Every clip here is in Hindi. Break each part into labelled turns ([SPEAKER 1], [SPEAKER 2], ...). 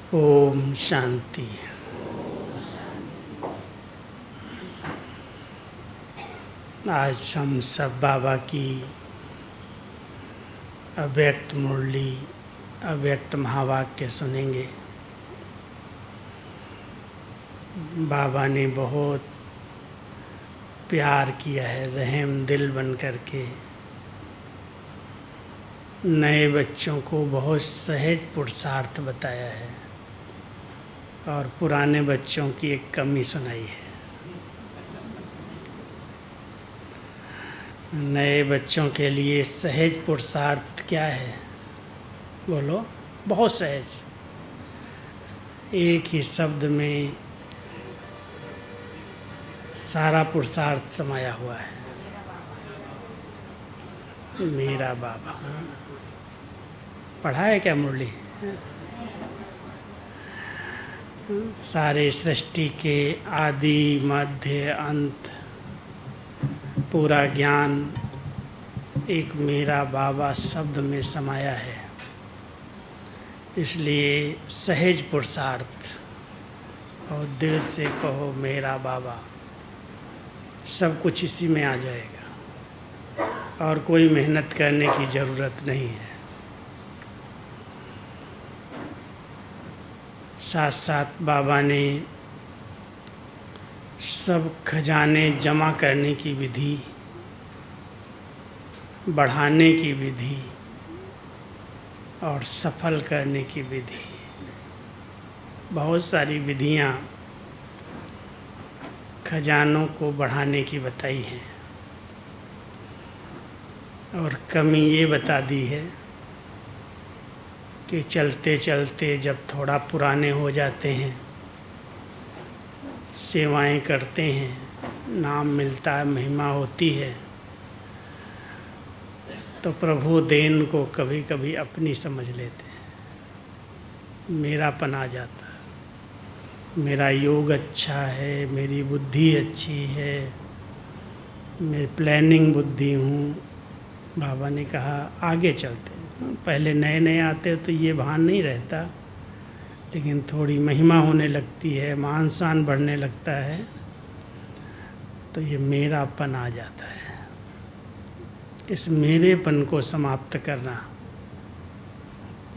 [SPEAKER 1] ओम शांति। आज हम सब बाबा की अव्यक्त मुरली, अव्यक्त महावाक्य सुनेंगे। बाबा ने बहुत प्यार किया है, रहम दिल बन करके नए बच्चों को बहुत सहज पुरुषार्थ बताया है और पुराने बच्चों की एक कमी सुनाई है। नए बच्चों के लिए सहज पुरुषार्थ क्या है? बोलो। बहुत सहज, एक ही शब्द में सारा पुरुषार्थ समाया हुआ है। मेरा बाबा। पढ़ा है क्या मुरली? सारे सृष्टि के आदि मध्य अंत पूरा ज्ञान एक मेरा बाबा शब्द में समाया है। इसलिए सहज पुरुषार्थ और दिल से कहो मेरा बाबा, सब कुछ इसी में आ जाएगा और कोई मेहनत करने की ज़रूरत नहीं है। साथ साथ बाबा ने सब खजाने जमा करने की विधि, बढ़ाने की विधि और सफल करने की विधि, बहुत सारी विधियां खजानों को बढ़ाने की बताई हैं। और कमी ये बता दी है कि चलते चलते जब थोड़ा पुराने हो जाते हैं, सेवाएं करते हैं, नाम मिलता है, महिमा होती है, तो प्रभु देन को कभी कभी अपनी समझ लेते हैं। मेरापन आ जाता है। मेरा योग अच्छा है, मेरी बुद्धि अच्छी है, मैं प्लानिंग बुद्धि हूँ। बाबा ने कहा आगे चलते। पहले नए नए आते तो ये भान नहीं रहता, लेकिन थोड़ी महिमा होने लगती है, मान शान बढ़ने लगता है, तो ये मेरापन आ जाता है। इस मेरेपन को समाप्त करना,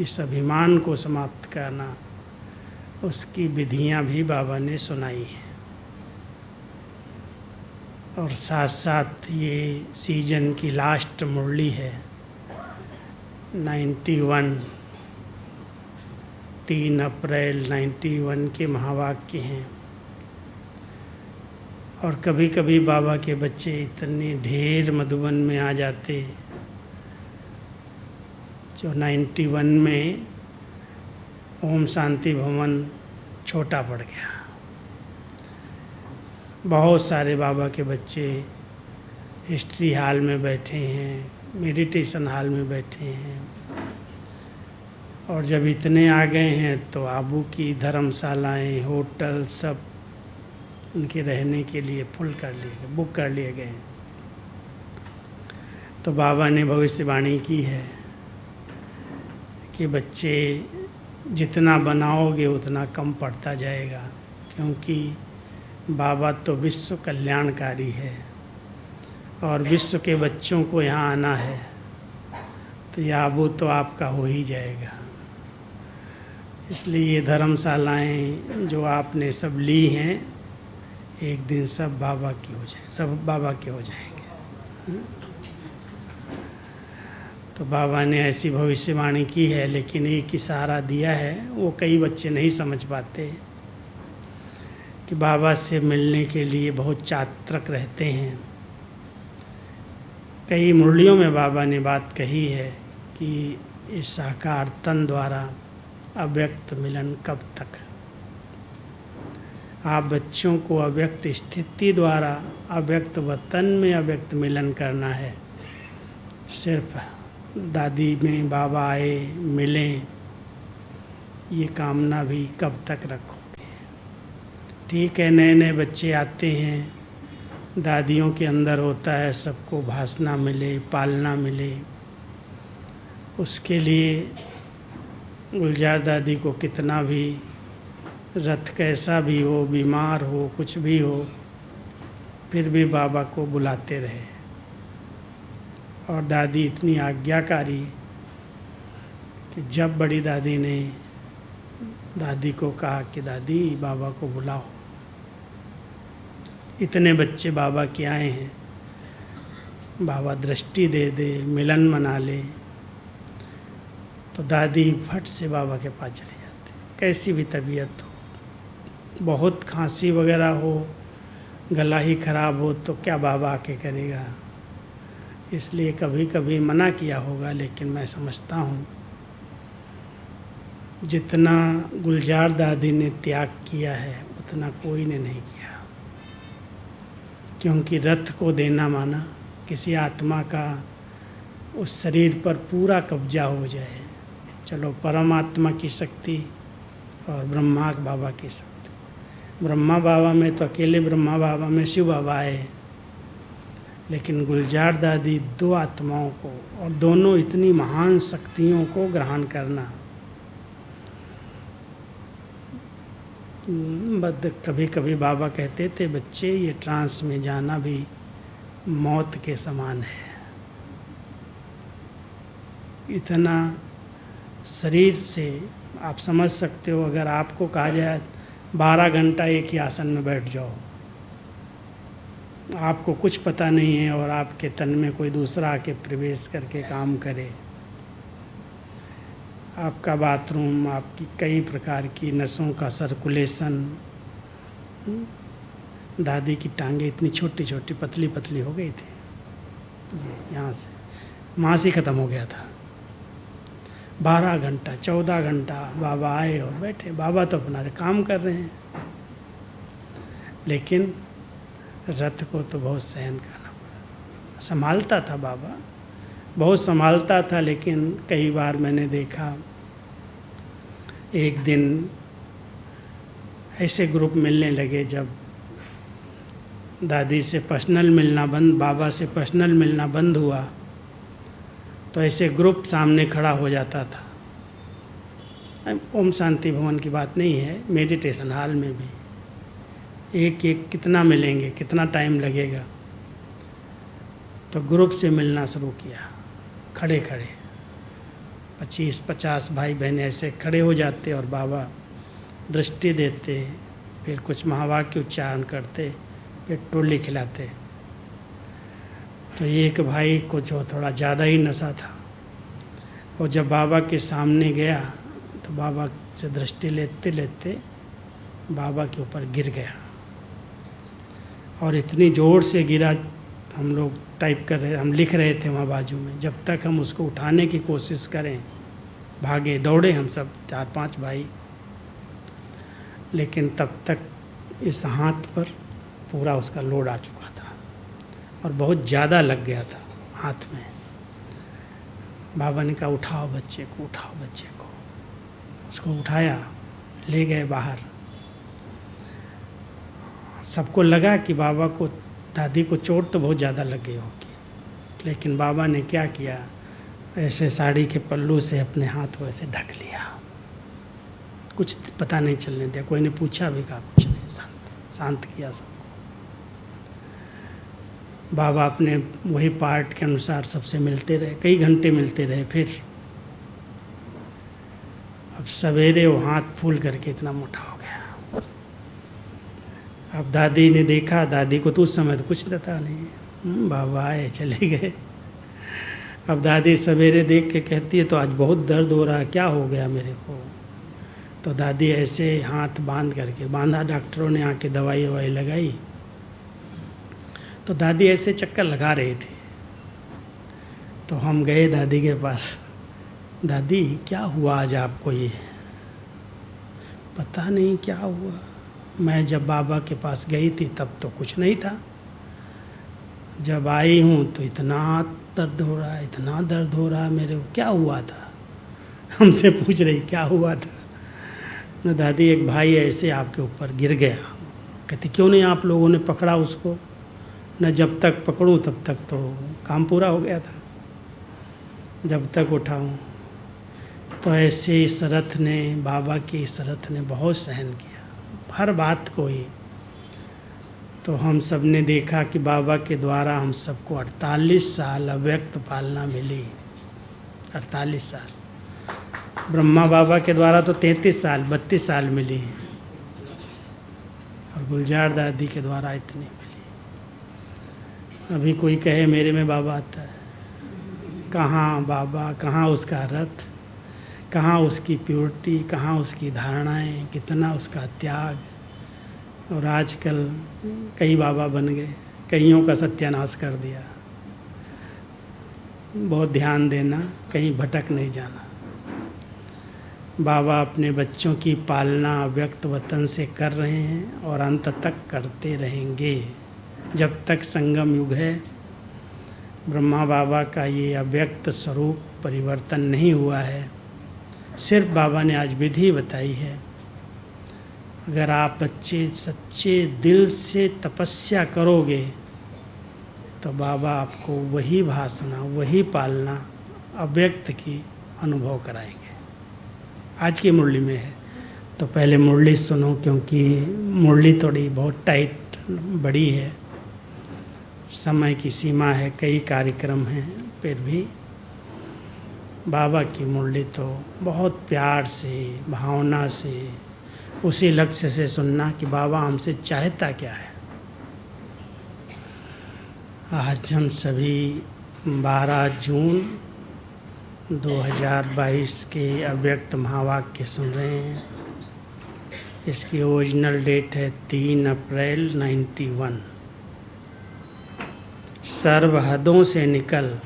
[SPEAKER 1] इस अभिमान को समाप्त करना, उसकी विधियां भी बाबा ने सुनाई हैं। और साथ साथ ये सीजन की लास्ट मुरली है। 91 3 अप्रैल 91 के महावाक्य हैं। और कभी कभी बाबा के बच्चे इतने ढेर मधुबन में आ जाते, जो 91 में ओम शांति भवन छोटा पड़ गया। बहुत सारे बाबा के बच्चे हिस्ट्री हॉल में बैठे हैं, मेडिटेशन हॉल में बैठे हैं। और जब इतने आ गए हैं तो आबू की धर्मशालाएं, होटल सब उनके रहने के लिए फुल कर लिए, बुक कर लिए गए। तो बाबा ने भविष्यवाणी की है कि बच्चे जितना बनाओगे उतना कम पड़ता जाएगा, क्योंकि बाबा तो विश्व कल्याणकारी है और विश्व के बच्चों को यहाँ आना है, तो यह आबू तो आपका हो ही जाएगा। इसलिए ये धर्मशालाएँ जो आपने सब ली हैं, एक दिन सब बाबा की हो जाए, सब बाबा के हो जाएंगे। तो बाबा ने ऐसी भविष्यवाणी की है, लेकिन एक इशारा दिया है, वो कई बच्चे नहीं समझ पाते कि बाबा से मिलने के लिए बहुत चातक रहते हैं। कई मुरलियों में बाबा ने बात कही है कि इस साकार तन द्वारा अव्यक्त मिलन कब तक। आप बच्चों को अव्यक्त स्थिति द्वारा अव्यक्त वतन में अव्यक्त मिलन करना है। सिर्फ दादी में बाबा आए मिलें, ये कामना भी कब तक रखोगे? ठीक है, नए नए बच्चे आते हैं, दादियों के अंदर होता है सबको भासना मिले, पालना मिले। उसके लिए गुलजार दादी को कितना भी रथ कैसा भी हो, बीमार हो, कुछ भी हो, फिर भी बाबा को बुलाते रहे। और दादी इतनी आज्ञाकारी कि जब बड़ी दादी ने दादी को कहा कि दादी बाबा को बुलाओ, इतने बच्चे बाबा के आए हैं, बाबा दृष्टि दे दे, मिलन मना ले, तो दादी फट से बाबा के पास चली जाती। कैसी भी तबीयत हो, बहुत खांसी वगैरह हो, गला ही खराब हो, तो क्या बाबा आके करेगा। इसलिए कभी कभी मना किया होगा, लेकिन मैं समझता हूँ जितना गुलजार दादी ने त्याग किया है उतना कोई ने नहीं किया। क्योंकि रथ को देना माना किसी आत्मा का उस शरीर पर पूरा कब्जा हो जाए। चलो, परमात्मा की शक्ति और ब्रह्मा बाबा की शक्ति। ब्रह्मा बाबा में तो अकेले ब्रह्मा बाबा में शिव बाबा आए, लेकिन गुलजार दादी दो आत्माओं को, और दोनों इतनी महान शक्तियों को ग्रहण करना, कभी कभी बाबा कहते थे, बच्चे ये ट्रांस में जाना भी मौत के समान है। इतना शरीर से आप समझ सकते हो। अगर आपको कहा जाए 12 घंटा एक ही आसन में बैठ जाओ, आपको कुछ पता नहीं है, और आपके तन में कोई दूसरा आके प्रवेश करके काम करे, आपका बाथरूम, आपकी कई प्रकार की नसों का सर्कुलेशन। दादी की टांगें इतनी छोटी छोटी पतली पतली हो गई थी, यहाँ से मांस ही ख़त्म हो गया था। 12 घंटा 14 घंटा बाबा आए और बैठे। बाबा तो अपना काम कर रहे हैं, लेकिन रथ को तो बहुत सहन करना पड़ा। संभालता था बाबा, बहुत संभालता था, लेकिन कई बार मैंने देखा, एक दिन ऐसे ग्रुप मिलने लगे जब दादी से पर्सनल मिलना बंद, बाबा से पर्सनल मिलना बंद हुआ, तो ऐसे ग्रुप सामने खड़ा हो जाता था। ओम शांति भवन की बात नहीं है, मेडिटेशन हॉल में भी एक एक कितना मिलेंगे, कितना टाइम लगेगा। तो ग्रुप से मिलना शुरू किया, खड़े खड़े 25-50 भाई बहनें ऐसे खड़े हो जाते, और बाबा दृष्टि देते, फिर कुछ महावाक्य उच्चारण करते, फिर टोली खिलाते। तो एक भाई को जो थोड़ा ज़्यादा ही नशा था, और जब बाबा के सामने गया तो बाबा से दृष्टि लेते लेते बाबा के ऊपर गिर गया, और इतनी ज़ोर से गिरा, हम लोग टाइप कर रहे, हम लिख रहे थे वहाँ बाजू में, जब तक हम उसको उठाने की कोशिश करें, भागे दौड़े हम सब 4-5 भाई, लेकिन तब तक इस हाथ पर पूरा उसका लोड आ चुका था, और बहुत ज़्यादा लग गया था हाथ में। बाबा ने कहा, उठाओ बच्चे को, उठाओ बच्चे को। उसको उठाया, ले गए बाहर। सबको लगा कि बाबा को, दादी को चोट तो बहुत ज़्यादा लग गई होगी, लेकिन बाबा ने क्या किया, ऐसे साड़ी के पल्लू से अपने हाथ को ऐसे ढक लिया, कुछ पता नहीं चलने दिया। कोई ने पूछा भी, कहा कुछ नहीं, शांत किया सबको। बाबा अपने वही पार्ट के अनुसार सबसे मिलते रहे, कई घंटे मिलते रहे। फिर अब सवेरे वो हाथ फूल करके इतना मोटा हो गया। अब दादी ने देखा, दादी को तो उस समय तो कुछ पता नहीं, बाबा आए चले गए। अब दादी सवेरे देख के कहती है, तो आज बहुत दर्द हो रहा है, क्या हो गया मेरे को। तो दादी ऐसे हाथ बांध करके, बांधा, डॉक्टरों ने आके दवाई ववाई लगाई, तो दादी ऐसे चक्कर लगा रही थी। तो हम गए दादी के पास, दादी क्या हुआ आज आपको, ये पता नहीं क्या हुआ, मैं जब बाबा के पास गई थी तब तो कुछ नहीं था, जब आई हूँ तो इतना दर्द हो रहा है, इतना दर्द हो रहा है मेरे को, क्या हुआ था। हमसे पूछ रही क्या हुआ था। न दादी, एक भाई ऐसे आपके ऊपर गिर गया। कहती, क्यों नहीं आप लोगों ने पकड़ा उसको। न जब तक पकड़ूं तब तक तो काम पूरा हो गया था, जब तक उठाऊं। तो ऐसे इस रथ ने, बाबा के इस रथ ने बहुत सहन किया हर बात को ही। तो हम सब ने देखा कि बाबा के द्वारा हम सबको 48 साल अव्यक्त पालना मिली। 48 साल। ब्रह्मा बाबा के द्वारा तो 33 साल 32 साल मिली हैं, और गुलजार दादी के द्वारा इतनी मिली। अभी कोई कहे मेरे में बाबा आता है, कहाँ बाबा, कहाँ उसका रथ, कहाँ उसकी प्योरिटी, कहाँ उसकी धारणाएं, कितना उसका त्याग। और आजकल कई बाबा बन गए, कईयों का सत्यानाश कर दिया। बहुत ध्यान देना, कहीं भटक नहीं जाना। बाबा अपने बच्चों की पालना अव्यक्त वतन से कर रहे हैं और अंत तक करते रहेंगे जब तक संगम युग है। ब्रह्मा बाबा का ये अव्यक्त स्वरूप परिवर्तन नहीं हुआ है। सिर्फ बाबा ने आज विधि बताई है। अगर आप बच्चे सच्चे दिल से तपस्या करोगे तो बाबा आपको वही भाषणा, वही पालना अव्यक्त की अनुभव कराएंगे। आज की मुरली में है तो पहले मुरली सुनो, क्योंकि मुरली थोड़ी बहुत टाइट बड़ी है, समय की सीमा है, कई कार्यक्रम हैं। फिर भी बाबा की मुरली तो बहुत प्यार से, भावना से, उसी लक्ष्य से सुनना कि बाबा हमसे चाहता क्या है। आज हम सभी 12 जून 2022 के अव्यक्त महावाक्य सुन रहे हैं। इसकी ओरिजिनल डेट है 3 अप्रैल 91। सर्व हदों से निकल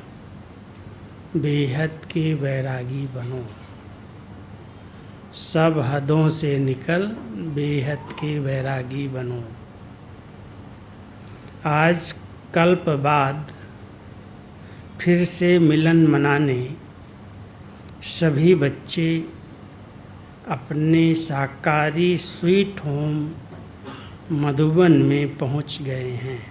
[SPEAKER 1] बेहद के वैरागी बनो। सब हदों से निकल बेहद के वैरागी बनो। आज कल्प बाद फिर से मिलन मनाने सभी बच्चे अपने साकारी स्वीट होम मधुबन में पहुंच गए हैं।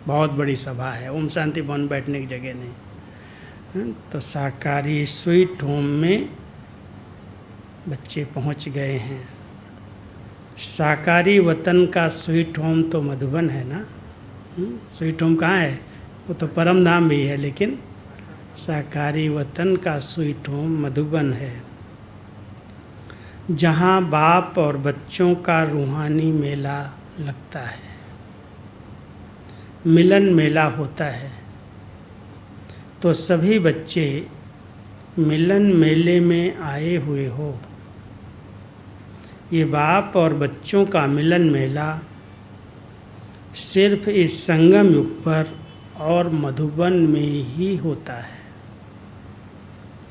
[SPEAKER 1] बहुत बड़ी सभा है, ओम शांति भवन बैठने की जगह नहीं। तो साकारी स्वीट होम में बच्चे पहुंच गए हैं। साकारी वतन का स्वीट होम तो मधुबन है ना। स्वीट होम कहाँ है? वो तो परम धाम भी है, लेकिन साकारी वतन का स्वीट होम मधुबन है, जहाँ बाप और बच्चों का रूहानी मेला लगता है, मिलन मेला होता है। तो सभी बच्चे मिलन मेले में आए हुए हो। ये बाप और बच्चों का मिलन मेला सिर्फ इस संगम युग पर और मधुबन में ही होता है।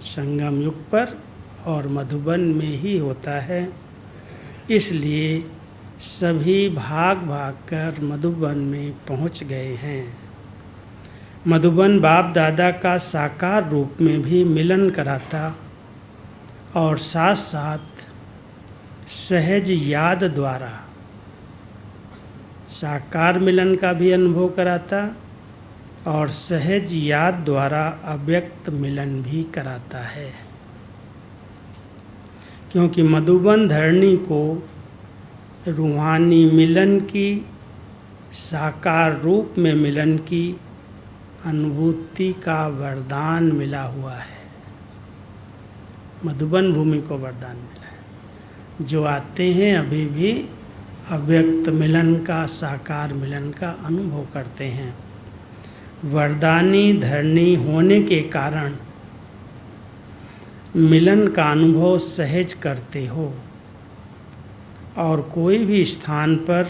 [SPEAKER 1] संगम युग पर और मधुबन में ही होता है। इसलिए सभी भाग भाग कर मधुबन में पहुंच गए हैं। मधुबन बाप दादा का साकार रूप में भी मिलन कराता और साथ साथ सहज याद द्वारा साकार मिलन का भी अनुभव कराता और सहज याद द्वारा अव्यक्त मिलन भी कराता है। क्योंकि मधुबन धरणी को रूहानी मिलन की, साकार रूप में मिलन की अनुभूति का वरदान मिला हुआ है। मधुबन भूमि को वरदान मिला है। जो आते हैं अभी भी अव्यक्त मिलन का, साकार मिलन का अनुभव करते हैं। वरदानी धरणी होने के कारण मिलन का अनुभव सहज करते हो और कोई भी स्थान पर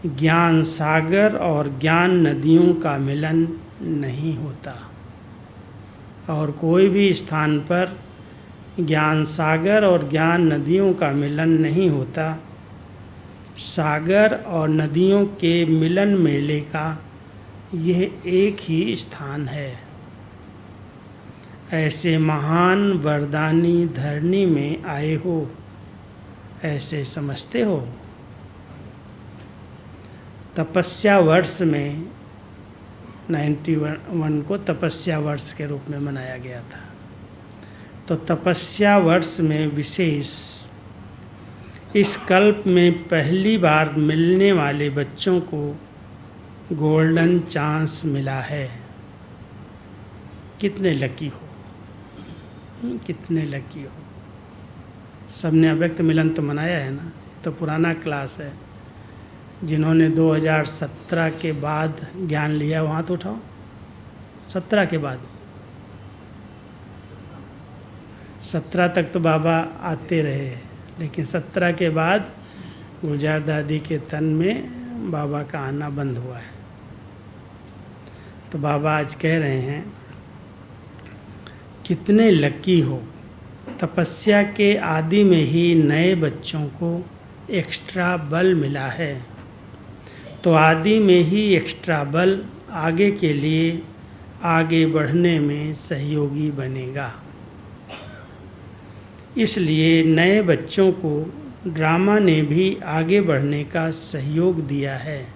[SPEAKER 1] ज्ञान सागर और ज्ञान नदियों का मिलन नहीं होता। और कोई भी स्थान पर ज्ञान सागर और ज्ञान नदियों का मिलन नहीं होता। सागर और नदियों के मिलन मेले का यह एक ही स्थान है। ऐसे महान वरदानी धरणी में आए हो, ऐसे समझते हो। तपस्या वर्ष में 91 को तपस्या वर्ष के रूप में मनाया गया था। तो तपस्या वर्ष में विशेष इस कल्प में पहली बार मिलने वाले बच्चों को गोल्डन चांस मिला है। कितने लकी हो, कितने लकी हो। सबने अव्यक्त मिलन तो मनाया है ना, तो पुराना क्लास है। जिन्होंने 2017 के बाद ज्ञान लिया वहाँ तो उठाओ। 17 के बाद, 17 तक तो बाबा आते रहे, लेकिन 17 के बाद गुलजार दादी के तन में बाबा का आना बंद हुआ है। तो बाबा आज कह रहे हैं कितने लकी हो, तपस्या के आदि में ही नए बच्चों को एक्स्ट्रा बल मिला है। तो आदि में ही एक्स्ट्रा बल आगे के लिए आगे बढ़ने में सहयोगी बनेगा। इसलिए नए बच्चों को ड्रामा ने भी आगे बढ़ने का सहयोग दिया है।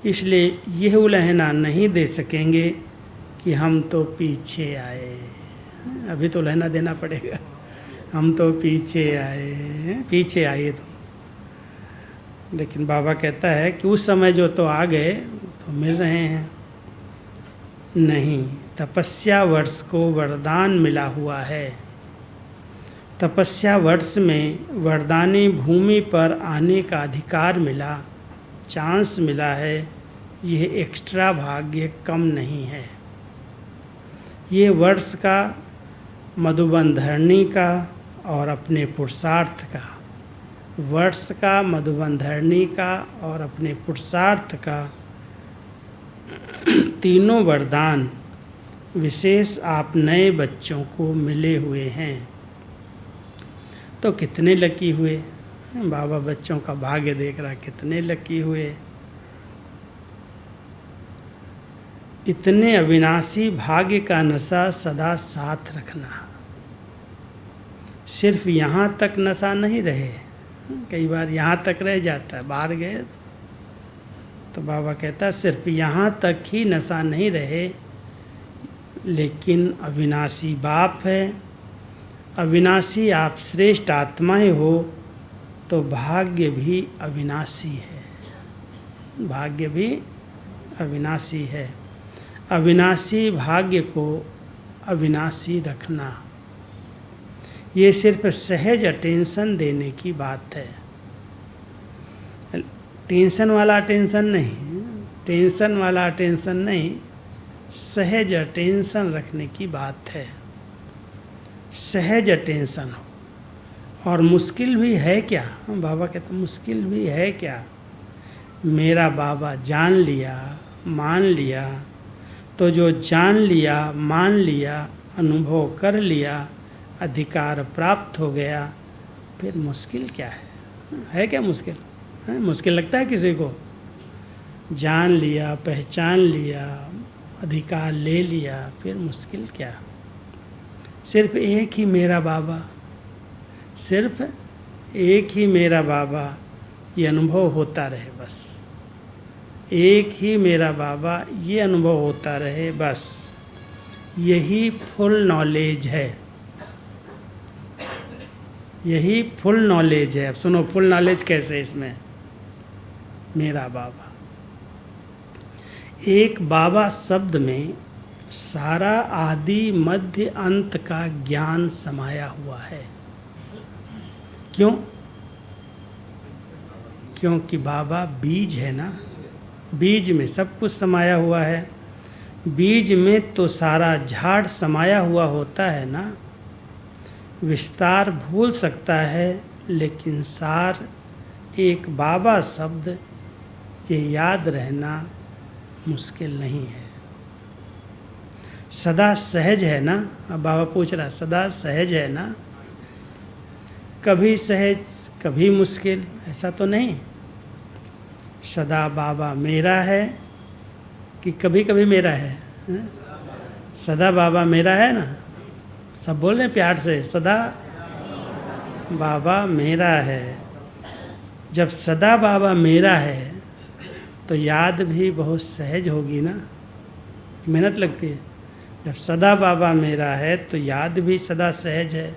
[SPEAKER 1] इसलिए यह उलहना नहीं दे सकेंगे कि हम तो पीछे आए। अभी तो उलहना देना पड़ेगा, हम तो पीछे आए, पीछे आए तो। लेकिन बाबा कहता है कि उस समय जो तो आ गए तो मिल रहे हैं। नहीं, तपस्या वर्ष को वरदान मिला हुआ है। तपस्या वर्ष में वरदानी भूमि पर आने का अधिकार मिला, चांस मिला है। यह एक्स्ट्रा भाग्य कम नहीं है। ये वर्ष का, मधुबन धरणी का और अपने पुरुषार्थ का, वर्ष का, मधुबन धरणी का और अपने पुरुषार्थ का तीनों वरदान विशेष आप नए बच्चों को मिले हुए हैं। तो कितने लकी हुए। बाबा बच्चों का भाग्य देख रहा, कितने लकी हुए। इतने अविनाशी भाग्य का नशा सदा साथ रखना। सिर्फ यहाँ तक नशा नहीं रहे, कई बार यहाँ तक रह जाता है, बाहर गए तो बाबा कहता है सिर्फ यहाँ तक ही नशा नहीं रहे, लेकिन अविनाशी बाप है, अविनाशी आप श्रेष्ठ आत्माएं हो, तो भाग्य भी अविनाशी है, भाग्य भी अविनाशी है। अविनाशी भाग्य को अविनाशी रखना, ये सिर्फ सहज अटेंशन देने की बात है। टेंशन वाला अटेंशन नहीं, टेंशन वाला अटेंशन नहीं, सहज अटेंशन रखने की बात है। सहज अटेंशन हो। और मुश्किल भी है क्या? बाबा कहते मुश्किल भी है क्या? मेरा बाबा जान लिया, मान लिया, तो जो जान लिया, मान लिया, अनुभव कर लिया, अधिकार प्राप्त हो गया, फिर मुश्किल क्या है क्या मुश्किल है? मुश्किल लगता है किसी को? जान लिया, पहचान लिया, अधिकार ले लिया, फिर मुश्किल क्या? सिर्फ एक ही मेरा बाबा, सिर्फ एक ही मेरा बाबा, ये अनुभव होता रहे बस। एक ही मेरा बाबा, ये अनुभव होता रहे बस। यही फुल नॉलेज है, यही फुल नॉलेज है। अब सुनो फुल नॉलेज कैसे इसमें। मेरा बाबा, एक बाबा शब्द में सारा आदि मध्य अंत का ज्ञान समाया हुआ है। क्यों? क्योंकि बाबा बीज है ना, बीज में सब कुछ समाया हुआ है। बीज में तो सारा झाड़ समाया हुआ होता है ना। विस्तार भूल सकता है, लेकिन सार एक बाबा शब्द ये याद रहना मुश्किल नहीं है। सदा सहज है ना। अब बाबा पूछ रहा सदा सहज है ना? कभी सहज कभी मुश्किल, ऐसा तो नहीं। सदा बाबा मेरा है कि कभी कभी मेरा है? सदा बाबा मेरा है ना। सब बोल रहे हैं प्यार से, सदा बाबा मेरा है। जब सदा बाबा मेरा है तो याद भी बहुत सहज होगी ना। मेहनत लगती है, जब सदा बाबा मेरा है तो याद भी सदा सहज है,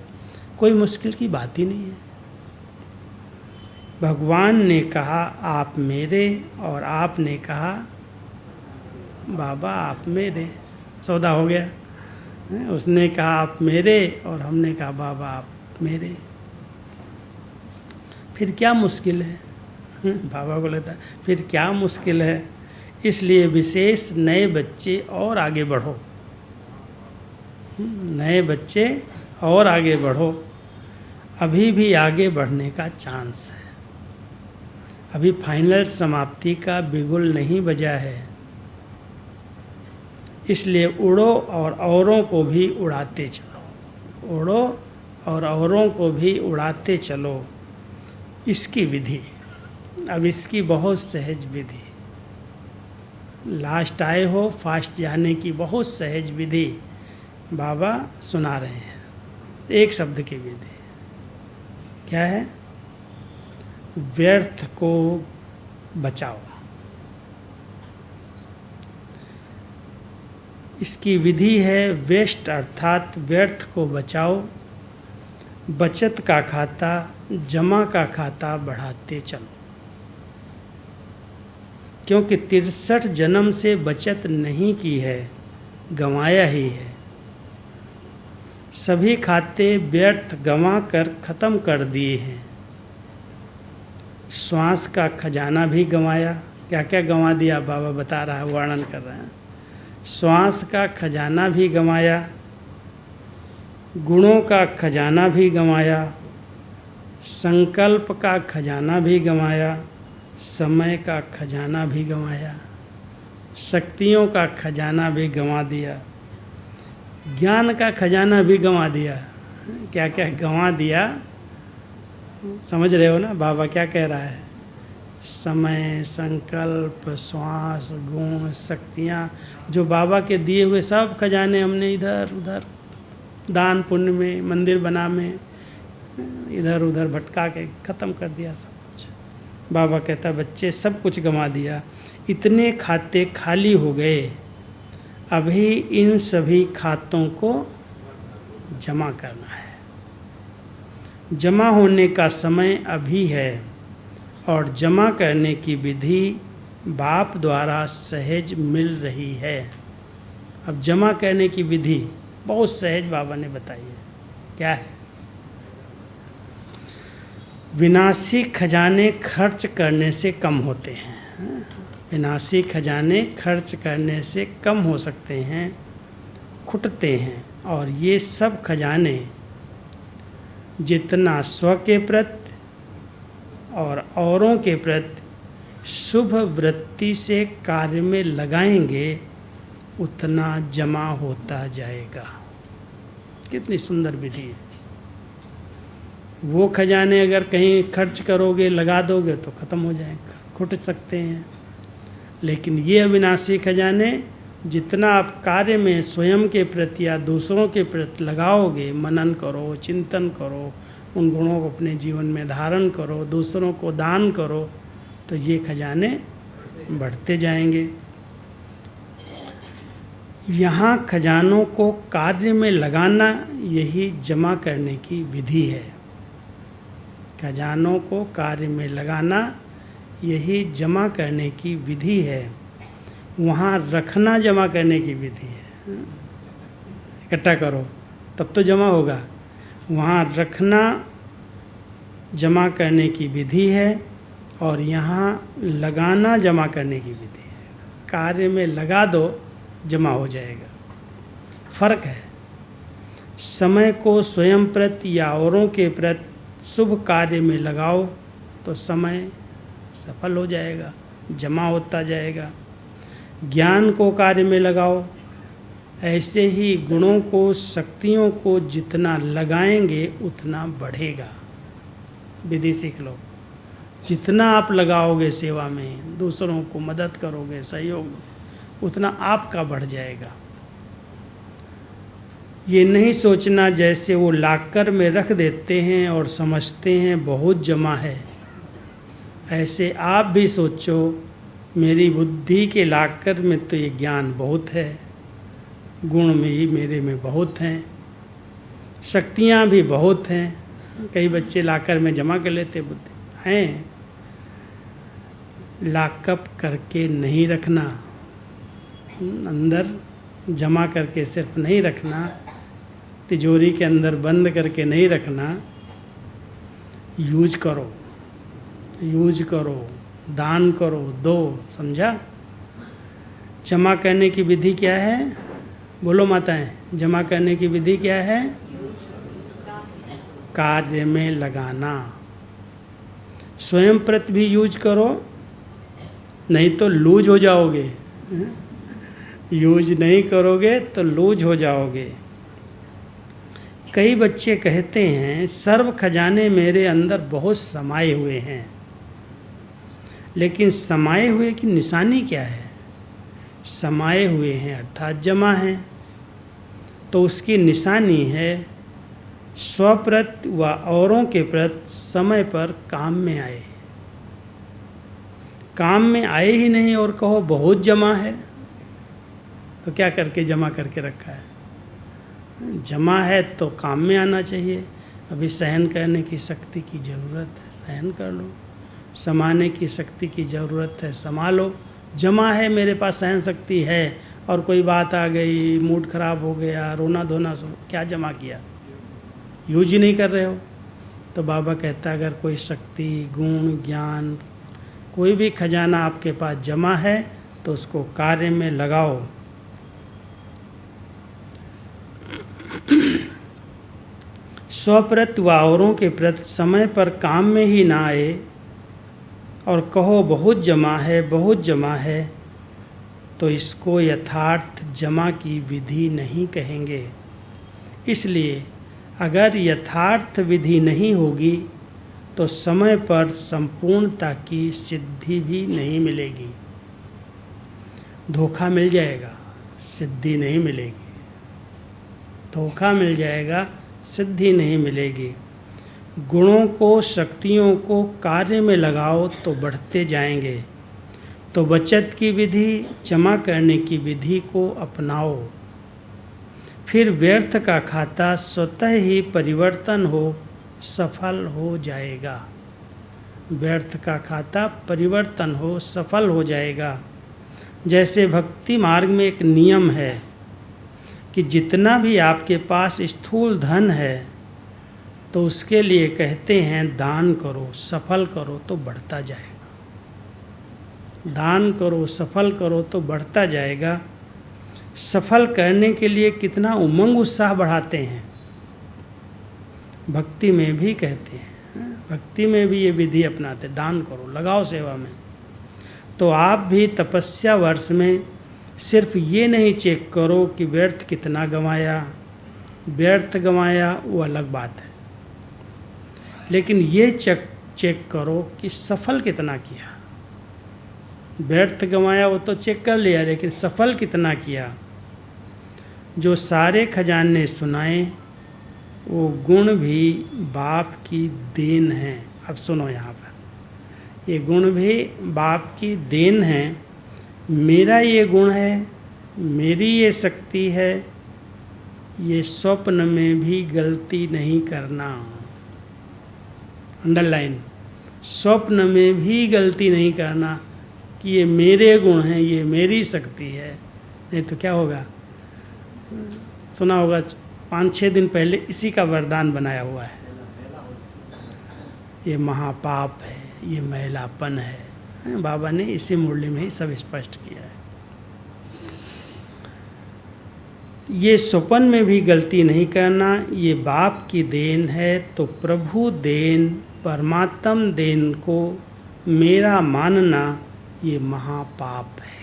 [SPEAKER 1] कोई मुश्किल की बात ही नहीं है। भगवान ने कहा आप मेरे और आपने कहा बाबा आप मेरे, सौदा हो गया। उसने कहा आप मेरे और हमने कहा बाबा आप मेरे, फिर क्या मुश्किल है? बाबा को लगता है फिर क्या मुश्किल है। इसलिए विशेष नए बच्चे और आगे बढ़ो, नए बच्चे और आगे बढ़ो, अभी भी आगे बढ़ने का चांस है। अभी फाइनल समाप्ति का बिगुल नहीं बजा है, इसलिए उड़ो और औरों को भी उड़ाते चलो, उड़ो और औरों को भी उड़ाते चलो। इसकी विधि, अब इसकी बहुत सहज विधि, लास्ट आए हो फास्ट जाने की बहुत सहज विधि बाबा सुना रहे हैं। एक शब्द की विधि क्या है? व्यर्थ को बचाओ। इसकी विधि है वेस्ट अर्थात व्यर्थ को बचाओ, बचत का खाता जमा का खाता बढ़ाते चलो। क्योंकि 63 जन्म से बचत नहीं की है, गंवाया ही है। सभी खाते व्यर्थ गंवा कर ख़त्म कर दिए हैं। श्वास का खजाना भी गंवाया। क्या क्या गंवा दिया बाबा बता रहा है, वर्णन कर रहे हैं। श्वास का खजाना भी गंवाया, गुणों का खजाना भी गंवाया, संकल्प का खजाना भी गंवाया, समय का खजाना भी गंवाया, शक्तियों का खजाना भी गंवा दिया, ज्ञान का खजाना भी गंवा दिया। क्या क्या गंवा दिया, समझ रहे हो ना बाबा क्या कह रहा है? समय, संकल्प, श्वास, गुण, शक्तियाँ, जो बाबा के दिए हुए सब खजाने हमने इधर उधर दान पुण्य में, मंदिर बना में, इधर उधर भटका के ख़त्म कर दिया सब कुछ। बाबा कहता बच्चे सब कुछ गंवा दिया, इतने खाते खाली हो गए, अभी इन सभी खातों को जमा करना है। जमा होने का समय अभी है और जमा करने की विधि बाप द्वारा सहज मिल रही है। अब जमा करने की विधि बहुत सहज बाबा ने बताई है। क्या है? विनाशी खजाने खर्च करने से कम होते हैं। विनाशी खजाने खर्च करने से कम हो सकते हैं, खुटते हैं। और ये सब खजाने जितना स्व के प्रति और औरों के प्रति शुभ वृत्ति से कार्य में लगाएंगे, उतना जमा होता जाएगा। कितनी सुंदर विधि है। वो खजाने अगर कहीं खर्च करोगे, लगा दोगे तो ख़त्म हो जाएगा, खुट सकते हैं। लेकिन ये अविनाशी खजाने जितना आप कार्य में स्वयं के प्रति या दूसरों के प्रति लगाओगे, मनन करो, चिंतन करो, उन गुणों को अपने जीवन में धारण करो, दूसरों को दान करो, तो ये खजाने बढ़ते जाएंगे। यहाँ खजानों को कार्य में लगाना यही जमा करने की विधि है। खजानों को कार्य में लगाना यही जमा करने की विधि है। वहाँ रखना जमा करने की विधि है। इकट्ठा करो तब तो जमा होगा। वहाँ रखना जमा करने की विधि है और यहाँ लगाना जमा करने की विधि है। कार्य में लगा दो, जमा हो जाएगा। फर्क है। समय को स्वयं प्रति या औरों के प्रति शुभ कार्य में लगाओ तो समय सफल हो जाएगा, जमा होता जाएगा। ज्ञान को कार्य में लगाओ, ऐसे ही गुणों को, शक्तियों को जितना लगाएंगे उतना बढ़ेगा। विधि सीख लो। जितना आप लगाओगे सेवा में, दूसरों को मदद करोगे, सहयोग, उतना आपका बढ़ जाएगा। ये नहीं सोचना जैसे वो लाकर में रख देते हैं और समझते हैं बहुत जमा है। ऐसे आप भी सोचो, मेरी बुद्धि के लाकर में तो ये ज्ञान बहुत है, गुण में ही मेरे में बहुत हैं, शक्तियाँ भी बहुत हैं। कई बच्चे लाकर में जमा कर लेते, बुद्धि हैं, लॉकअप करके नहीं रखना, अंदर जमा करके सिर्फ नहीं रखना, तिजोरी के अंदर बंद करके नहीं रखना, यूज करो, यूज करो, दान करो, दो। समझा? जमा करने की विधि क्या है? बोलो माताएं, जमा करने की विधि क्या है? कार्य में लगाना। स्वयं प्रति भी यूज करो, नहीं तो लूज हो जाओगे। यूज नहीं करोगे तो लूज हो जाओगे। कई बच्चे कहते हैं सर्व खजाने मेरे अंदर बहुत समाये हुए हैं, लेकिन समाये हुए की निशानी क्या है? समाये हुए हैं अर्थात जमा हैं, तो उसकी निशानी है स्वप्रत व औरों के प्रति समय पर काम में आए। काम में आए ही नहीं और कहो बहुत जमा है, तो क्या करके जमा करके रखा है? जमा है तो काम में आना चाहिए। अभी सहन करने की शक्ति की ज़रूरत है, सहन कर लो। समाने की शक्ति की ज़रूरत है, संभालो। जमा है, मेरे पास सहन शक्ति है, और कोई बात आ गई, मूड खराब हो गया, रोना धोना, क्या जमा किया? यूज ही नहीं कर रहे हो। तो बाबा कहता है अगर कोई शक्ति, गुण, ज्ञान, कोई भी खजाना आपके पास जमा है तो उसको कार्य में लगाओ। स्वप्रत व औरों के प्रति समय पर काम में ही ना आए और कहो बहुत जमा है, बहुत जमा है, तो इसको यथार्थ जमा की विधि नहीं कहेंगे। इसलिए अगर यथार्थ विधि नहीं होगी तो समय पर संपूर्णता की सिद्धि भी नहीं मिलेगी। धोखा मिल जाएगा, सिद्धि नहीं मिलेगी। धोखा मिल जाएगा, सिद्धि नहीं मिलेगी। गुणों को, शक्तियों को कार्य में लगाओ तो बढ़ते जाएंगे। तो बचत की विधि, जमा करने की विधि को अपनाओ, फिर व्यर्थ का खाता स्वतः ही परिवर्तन हो, सफल हो जाएगा। व्यर्थ का खाता परिवर्तन हो, सफल हो जाएगा। जैसे भक्ति मार्ग में एक नियम है कि जितना भी आपके पास स्थूल धन है तो उसके लिए कहते हैं दान करो, सफल करो तो बढ़ता जाएगा। दान करो, सफल करो तो बढ़ता जाएगा। सफल करने के लिए कितना उमंग उत्साह बढ़ाते हैं। भक्ति में भी कहते हैं, भक्ति में भी ये विधि अपनाते, दान करो, लगाओ सेवा में। तो आप भी तपस्या वर्ष में सिर्फ ये नहीं चेक करो कि व्यर्थ कितना गंवाया, व्यर्थ गंवाया वो अलग बात है, लेकिन ये चेक करो कि सफल कितना किया। व्यर्थ गंवाया वो तो चेक कर लिया, लेकिन सफल कितना किया। जो सारे खजाने सुनाए वो गुण भी बाप की देन है। अब सुनो यहाँ पर, ये गुण भी बाप की देन है। मेरा ये गुण है, मेरी ये शक्ति है, ये स्वप्न में भी गलती नहीं करना। अंडरलाइन, स्वप्न में भी गलती नहीं करना कि ये मेरे गुण हैं, ये मेरी शक्ति है। नहीं तो क्या होगा, सुना होगा 5-6 दिन पहले इसी का वरदान बनाया हुआ है, ये महापाप है, ये महिलापन है। बाबा ने इसी मुरली में ही सब स्पष्ट किया है। ये स्वप्न में भी गलती नहीं करना, ये बाप की देन है। तो प्रभु देन, परमात्म देन को मेरा मानना ये महापाप है।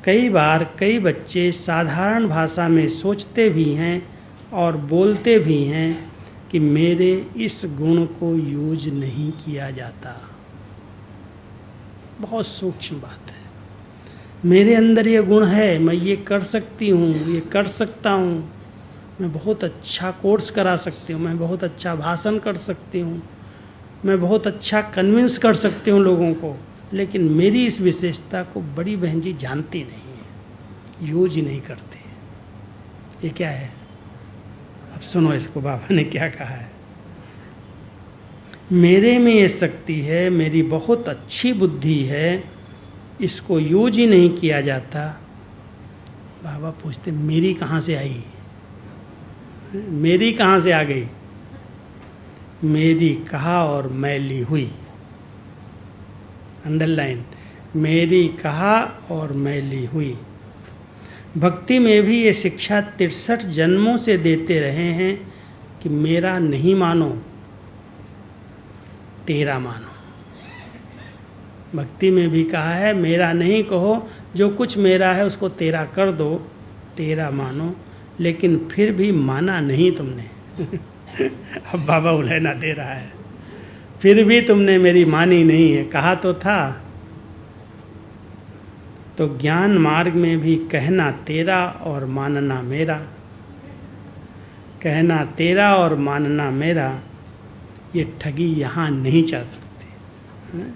[SPEAKER 1] कई बार कई बच्चे साधारण भाषा में सोचते भी हैं और बोलते भी हैं कि मेरे इस गुण को यूज नहीं किया जाता। बहुत सूक्ष्म बात है। मेरे अंदर ये गुण है, मैं ये कर सकती हूँ, ये कर सकता हूँ, मैं बहुत अच्छा कोर्स करा सकती हूँ, मैं बहुत अच्छा भाषण कर सकती हूँ, मैं बहुत अच्छा कन्विंस कर सकती हूँ लोगों को, लेकिन मेरी इस विशेषता को बड़ी बहन जी जानती नहीं है। यूज नहीं करते। ये क्या है? अब सुनो इसको, बाबा ने क्या कहा है। मेरे में ये शक्ति है, मेरी बहुत अच्छी बुद्धि है, इसको यूज ही नहीं किया जाता। बाबा पूछते मेरी कहाँ से आई? मेरी कहाँ से आ गई? मेरी कहा और मैली हुई। अंडरलाइन, मेरी कहा और मैली हुई। भक्ति में भी ये शिक्षा 63 जन्मों से देते रहे हैं कि मेरा नहीं मानो, तेरा मानो। भक्ति में भी कहा है मेरा नहीं कहो, जो कुछ मेरा है उसको तेरा कर दो, तेरा मानो। लेकिन फिर भी माना नहीं तुमने। अब बाबा उलहना दे रहा है, फिर भी तुमने मेरी मानी नहीं है। कहा तो था। तो ज्ञान मार्ग में भी कहना तेरा और मानना मेरा, कहना तेरा और मानना मेरा, ये ठगी यहाँ नहीं चल सकती।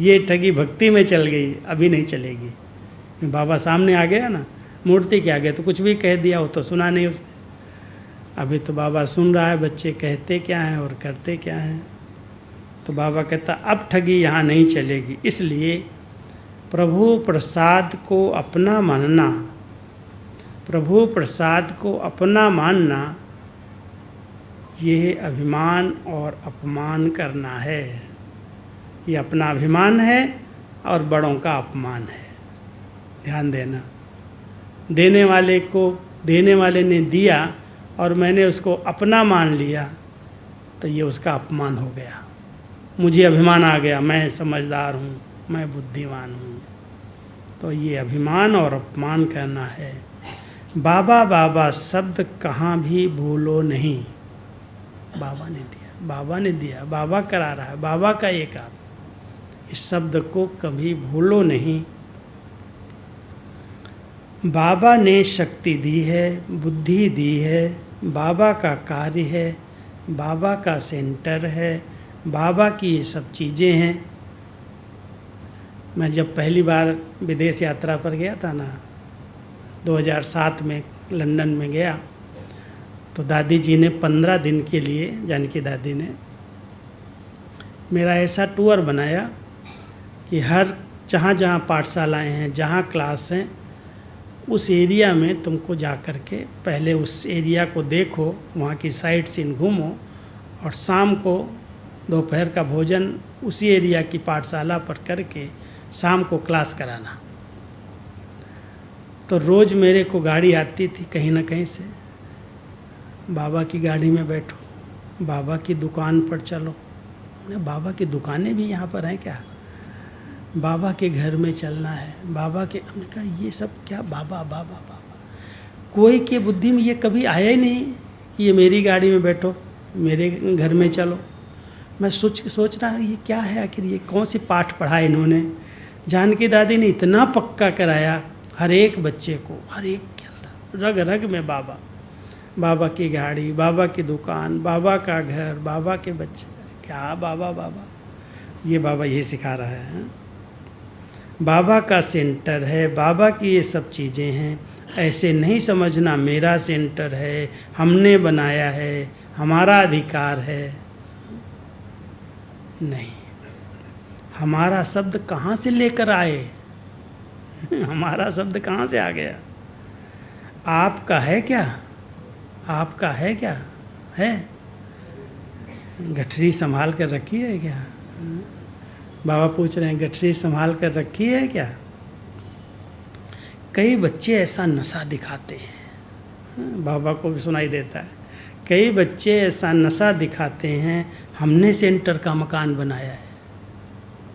[SPEAKER 1] ये ठगी भक्ति में चल गई, अभी नहीं चलेगी। बाबा सामने आ गया ना, मूर्ति के आगे तो कुछ भी कह दिया, वो तो सुना नहीं उसने। अभी तो बाबा सुन रहा है बच्चे कहते क्या हैं और करते क्या हैं। तो बाबा कहता अब ठगी यहाँ नहीं चलेगी। इसलिए प्रभु प्रसाद को अपना मानना, प्रभु प्रसाद को अपना मानना, ये अभिमान और अपमान करना है। ये अपना अभिमान है और बड़ों का अपमान है। ध्यान देना, देने वाले को, देने वाले ने दिया और मैंने उसको अपना मान लिया, तो ये उसका अपमान हो गया। मुझे अभिमान आ गया, मैं समझदार हूँ, मैं बुद्धिमान हूँ। तो ये अभिमान और अपमान करना है। बाबा बाबा शब्द कहाँ भी भूलो नहीं। बाबा ने दिया, बाबा ने दिया, बाबा करा रहा है, बाबा का ये काम। इस शब्द को कभी भूलो नहीं। बाबा ने शक्ति दी है, बुद्धि दी है, बाबा का कार्य है, बाबा का सेंटर है, बाबा की ये सब चीज़ें हैं। मैं जब पहली बार विदेश यात्रा पर गया था ना, 2007 में लंदन में गया, तो दादी जी ने 15 दिन के लिए, जानकी दादी ने मेरा ऐसा टूर बनाया कि हर जहाँ जहाँ पाठशालाएँ हैं, जहाँ क्लास हैं, उस एरिया में तुमको जा कर के पहले उस एरिया को देखो, वहाँ की साइट सीन घूमो, और शाम को दोपहर का भोजन उसी एरिया की पाठशाला पर करके शाम को क्लास कराना। तो रोज़ मेरे को गाड़ी आती थी कहीं ना कहीं से, बाबा की गाड़ी में बैठो, बाबा की दुकान पर चलो। बाबा की दुकानें भी यहाँ पर हैं क्या? बाबा के घर में चलना है, बाबा के। हमने कहा ये सब क्या? बाबा बाबा बाबा। कोई के बुद्धि में ये कभी आया ही नहीं कि ये मेरी गाड़ी में बैठो, मेरे घर में चलो। मैं सोच रहा ये क्या है आखिर, ये कौन सी पाठ पढ़ा इन्होंने। जानकी दादी ने इतना पक्का कराया हर एक बच्चे को, हर एक के अंदर रग रग में बाबा, बाबा की गाड़ी, बाबा की दुकान, बाबा का घर, बाबा के बच्चे। क्या बाबा बाबा, ये बाबा यही सिखा रहा है। बाबा का सेंटर है, बाबा की ये सब चीज़ें हैं। ऐसे नहीं समझना मेरा सेंटर है, हमने बनाया है, हमारा अधिकार है। नहीं, हमारा शब्द कहाँ से लेकर आए? हमारा शब्द कहाँ से आ गया? आपका है क्या? आपका है क्या? है? गठरी संभाल कर रखी है क्या? बाबा पूछ रहे हैं गठरी संभाल कर रखी है क्या? कई बच्चे ऐसा नशा दिखाते हैं, बाबा को भी सुनाई देता है। कई बच्चे ऐसा नशा दिखाते हैं, हमने सेंटर का मकान बनाया है,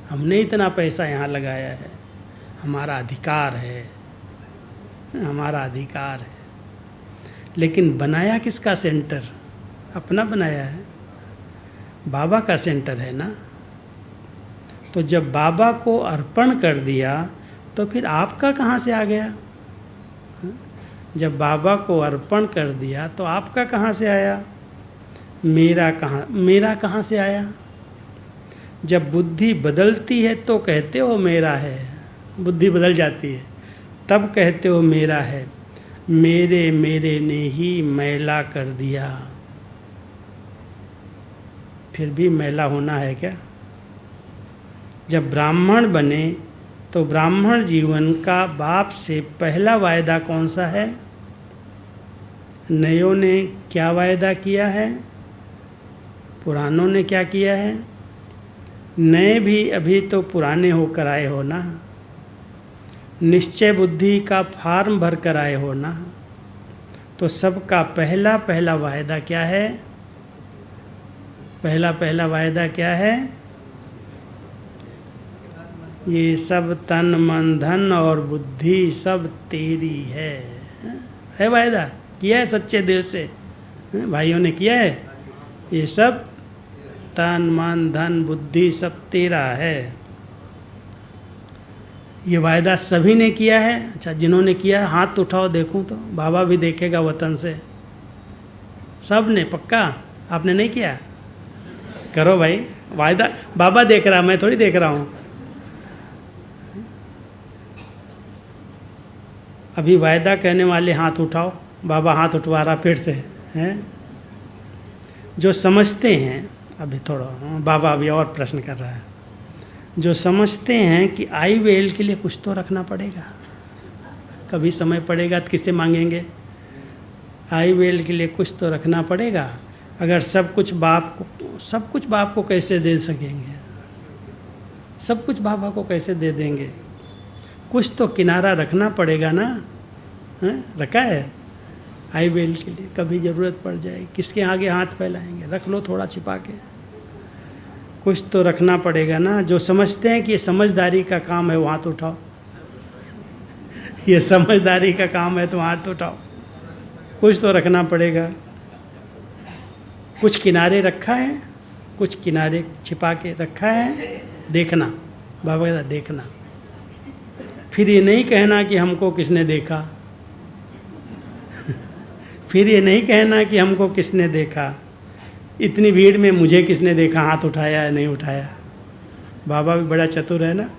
[SPEAKER 1] हमने इतना पैसा यहाँ लगाया है, हमारा अधिकार है, हमारा अधिकार है। लेकिन बनाया किसका सेंटर? अपना बनाया है, बाबा का सेंटर है ना। तो जब बाबा को अर्पण कर दिया तो फिर आपका कहाँ से आ गया? जब बाबा को अर्पण कर दिया तो आपका कहाँ से आया? मेरा कहाँ से आया? जब बुद्धि बदलती है तो कहते हो मेरा है, बुद्धि बदल जाती है तब कहते हो मेरा है, मेरे मेरे ने ही मैला कर दिया। फिर भी मैला होना है क्या? जब ब्राह्मण बने तो ब्राह्मण जीवन का बाप से पहला वायदा कौन सा है? नयों ने क्या वायदा किया है? पुरानों ने क्या किया है? नए भी अभी तो पुराने होकर आए हो ना, निश्चय बुद्धि का फॉर्म भर कर आए हो ना। तो सबका पहला पहला वायदा क्या है? पहला पहला वायदा क्या है? ये सब तन मन धन और बुद्धि सब तेरी है वायदा किया है सच्चे दिल से, भाइयों ने किया है। ये सब तन मन धन बुद्धि सब तेरा है, ये वायदा सभी ने किया है। अच्छा, जिन्होंने किया है हाथ उठाओ देखूं तो, बाबा भी देखेगा वतन से। सब ने पक्का? आपने नहीं किया? करो भाई वायदा, बाबा देख रहा, मैं थोड़ी देख रहा हूं। अभी वायदा कहने वाले हाथ उठाओ, बाबा हाथ उठवा रहा फिर से हैं। जो समझते हैं, अभी थोड़ा बाबा अभी और प्रश्न कर रहा है, जो समझते हैं कि आई वेल के लिए कुछ तो रखना पड़ेगा, कभी समय पड़ेगा तो किससे मांगेंगे? आई वेल के लिए कुछ तो रखना पड़ेगा। अगर सब कुछ बाप को कैसे दे सकेंगे? सब कुछ बाबा को कैसे दे देंगे? कुछ तो किनारा रखना पड़ेगा ना, है? रखा है आई वेल के लिए, कभी ज़रूरत पड़ जाए किसके आगे हाथ फैलाएंगे? रख लो थोड़ा छिपा के, कुछ तो रखना पड़ेगा ना। जो समझते हैं कि ये समझदारी का काम है वो हाथ उठाओ, ये समझदारी का काम है तो हाथ उठाओ। कुछ तो रखना पड़ेगा, कुछ किनारे रखा है, कुछ किनारे छिपा के रखा है। देखना, बाबा कहता देखना। फिर ये नहीं कहना कि हमको किसने देखा फिर ये नहीं कहना कि हमको किसने देखा, इतनी भीड़ में मुझे किसने देखा, हाथ उठाया या नहीं उठाया। बाबा भी बड़ा चतुर है ना,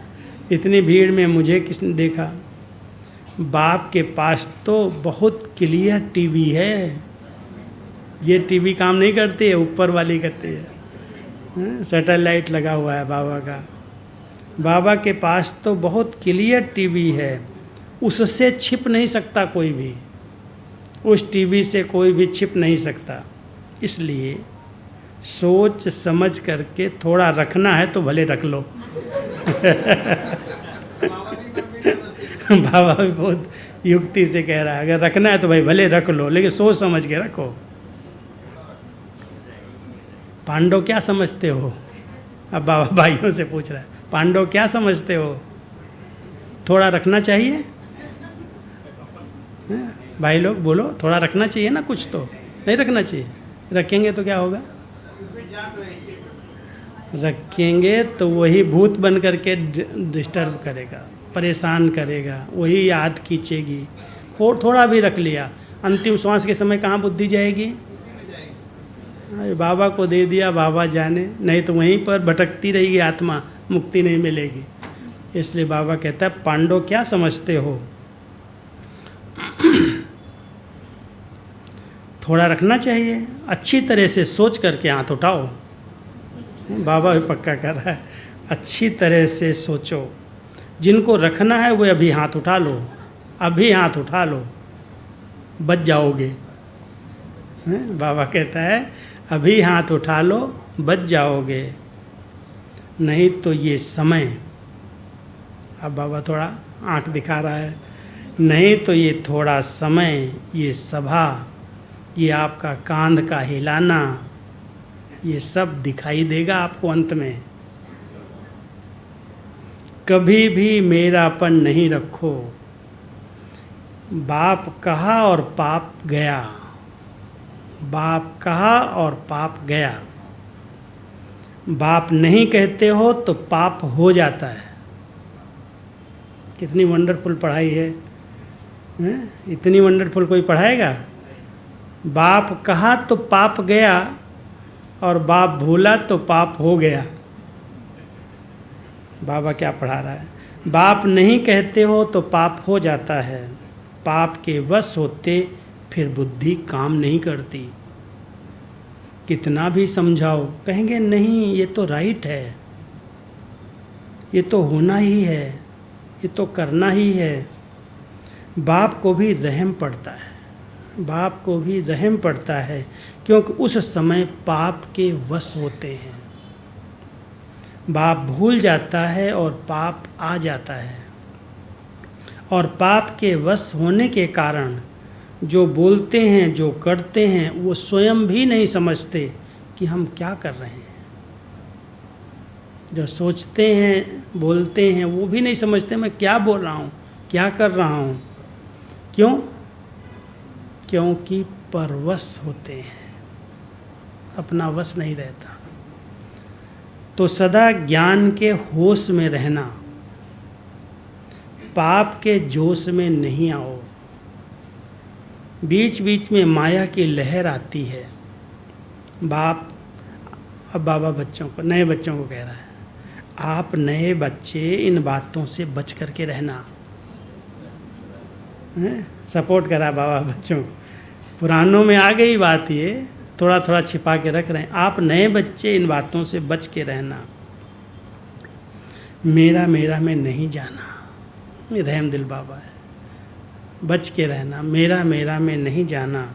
[SPEAKER 1] इतनी भीड़ में मुझे किसने देखा। बाप के पास तो बहुत क्लियर टीवी है, ये टीवी काम नहीं करती है, ऊपर वाली करती है। सैटेलाइट लगा हुआ है बाबा का। बाबा के पास तो बहुत क्लियर टीवी है, उससे छिप नहीं सकता कोई भी, उस टीवी से कोई भी छिप नहीं सकता। इसलिए सोच समझ करके थोड़ा रखना है तो भले रख लो बाबा भी बहुत युक्ति से कह रहा है, अगर रखना है तो भाई भले रख लो, लेकिन सोच समझ के रखो। पांडव क्या समझते हो? अब बाबा भाइयों से पूछ रहा है, पांडव क्या समझते हो? थोड़ा रखना चाहिए? भाई लोग बोलो, थोड़ा रखना चाहिए ना, कुछ तो नहीं रखना चाहिए? रखेंगे तो क्या होगा? रखेंगे तो वही भूत बन करके डिस्टर्ब करेगा, परेशान करेगा, वही याद खींचेगी। थोड़ा भी रख लिया, अंतिम श्वास के समय कहाँ बुद्धि जाएगी? अरे बाबा को दे दिया, बाबा जाने, नहीं तो वहीं पर भटकती रहेगी आत्मा, मुक्ति नहीं मिलेगी। इसलिए बाबा कहता है पांडव क्या समझते हो? थोड़ा रखना चाहिए, अच्छी तरह से सोच करके हाथ उठाओ। बाबा भी पक्का कर रहा है, अच्छी तरह से सोचो। जिनको रखना है वो अभी हाथ उठा लो, अभी हाथ उठा लो, बच जाओगे। बाबा कहता है अभी हाथ उठा लो, बच जाओगे, नहीं तो ये समय, अब बाबा थोड़ा आंख दिखा रहा है, नहीं तो ये थोड़ा समय, ये सभा, ये आपका कांध का हिलाना, ये सब दिखाई देगा आपको अंत में। कभी भी मेरापन नहीं रखो। बाप कहा और पाप गया, बाप कहा और पाप गया। बाप नहीं कहते हो तो पाप हो जाता है। कितनी वंडरफुल पढ़ाई है, इतनी वंडरफुल कोई पढ़ाएगा? बाप कहा तो पाप गया, और बाप भूला तो पाप हो गया। बाबा क्या पढ़ा रहा है? बाप नहीं कहते हो तो पाप हो जाता है, पाप के वश होते फिर बुद्धि काम नहीं करती। कितना भी समझाओ कहेंगे नहीं ये तो राइट है, ये तो होना ही है, ये तो करना ही है। बाप को भी रहम पड़ता है, बाप को भी रहम पड़ता है, क्योंकि उस समय पाप के वश होते हैं। बाप भूल जाता है और पाप आ जाता है, और पाप के वश होने के कारण जो बोलते हैं, जो करते हैं, वो स्वयं भी नहीं समझते कि हम क्या कर रहे हैं। जो सोचते हैं, बोलते हैं, वो भी नहीं समझते मैं क्या बोल रहा हूँ, क्या कर रहा हूँ। क्यों? क्योंकि परवश होते हैं, अपना वश नहीं रहता। तो सदा ज्ञान के होश में रहना, पाप के जोश में नहीं आओ। बीच बीच में माया की लहर आती है। बाप, अब बाबा बच्चों को, नए बच्चों को कह रहा है, आप नए बच्चे इन बातों से बच करके रहना। सपोर्ट करा बाबा बच्चों, पुरानों में आ गई बात, ये थोड़ा थोड़ा छिपा के रख रहे हैं। आप नए बच्चे इन बातों से बच के रहना। मेरा मेरा में नहीं जाना, रहम दिल बाबा है, बच के रहना। मेरा मेरा में नहीं जाना।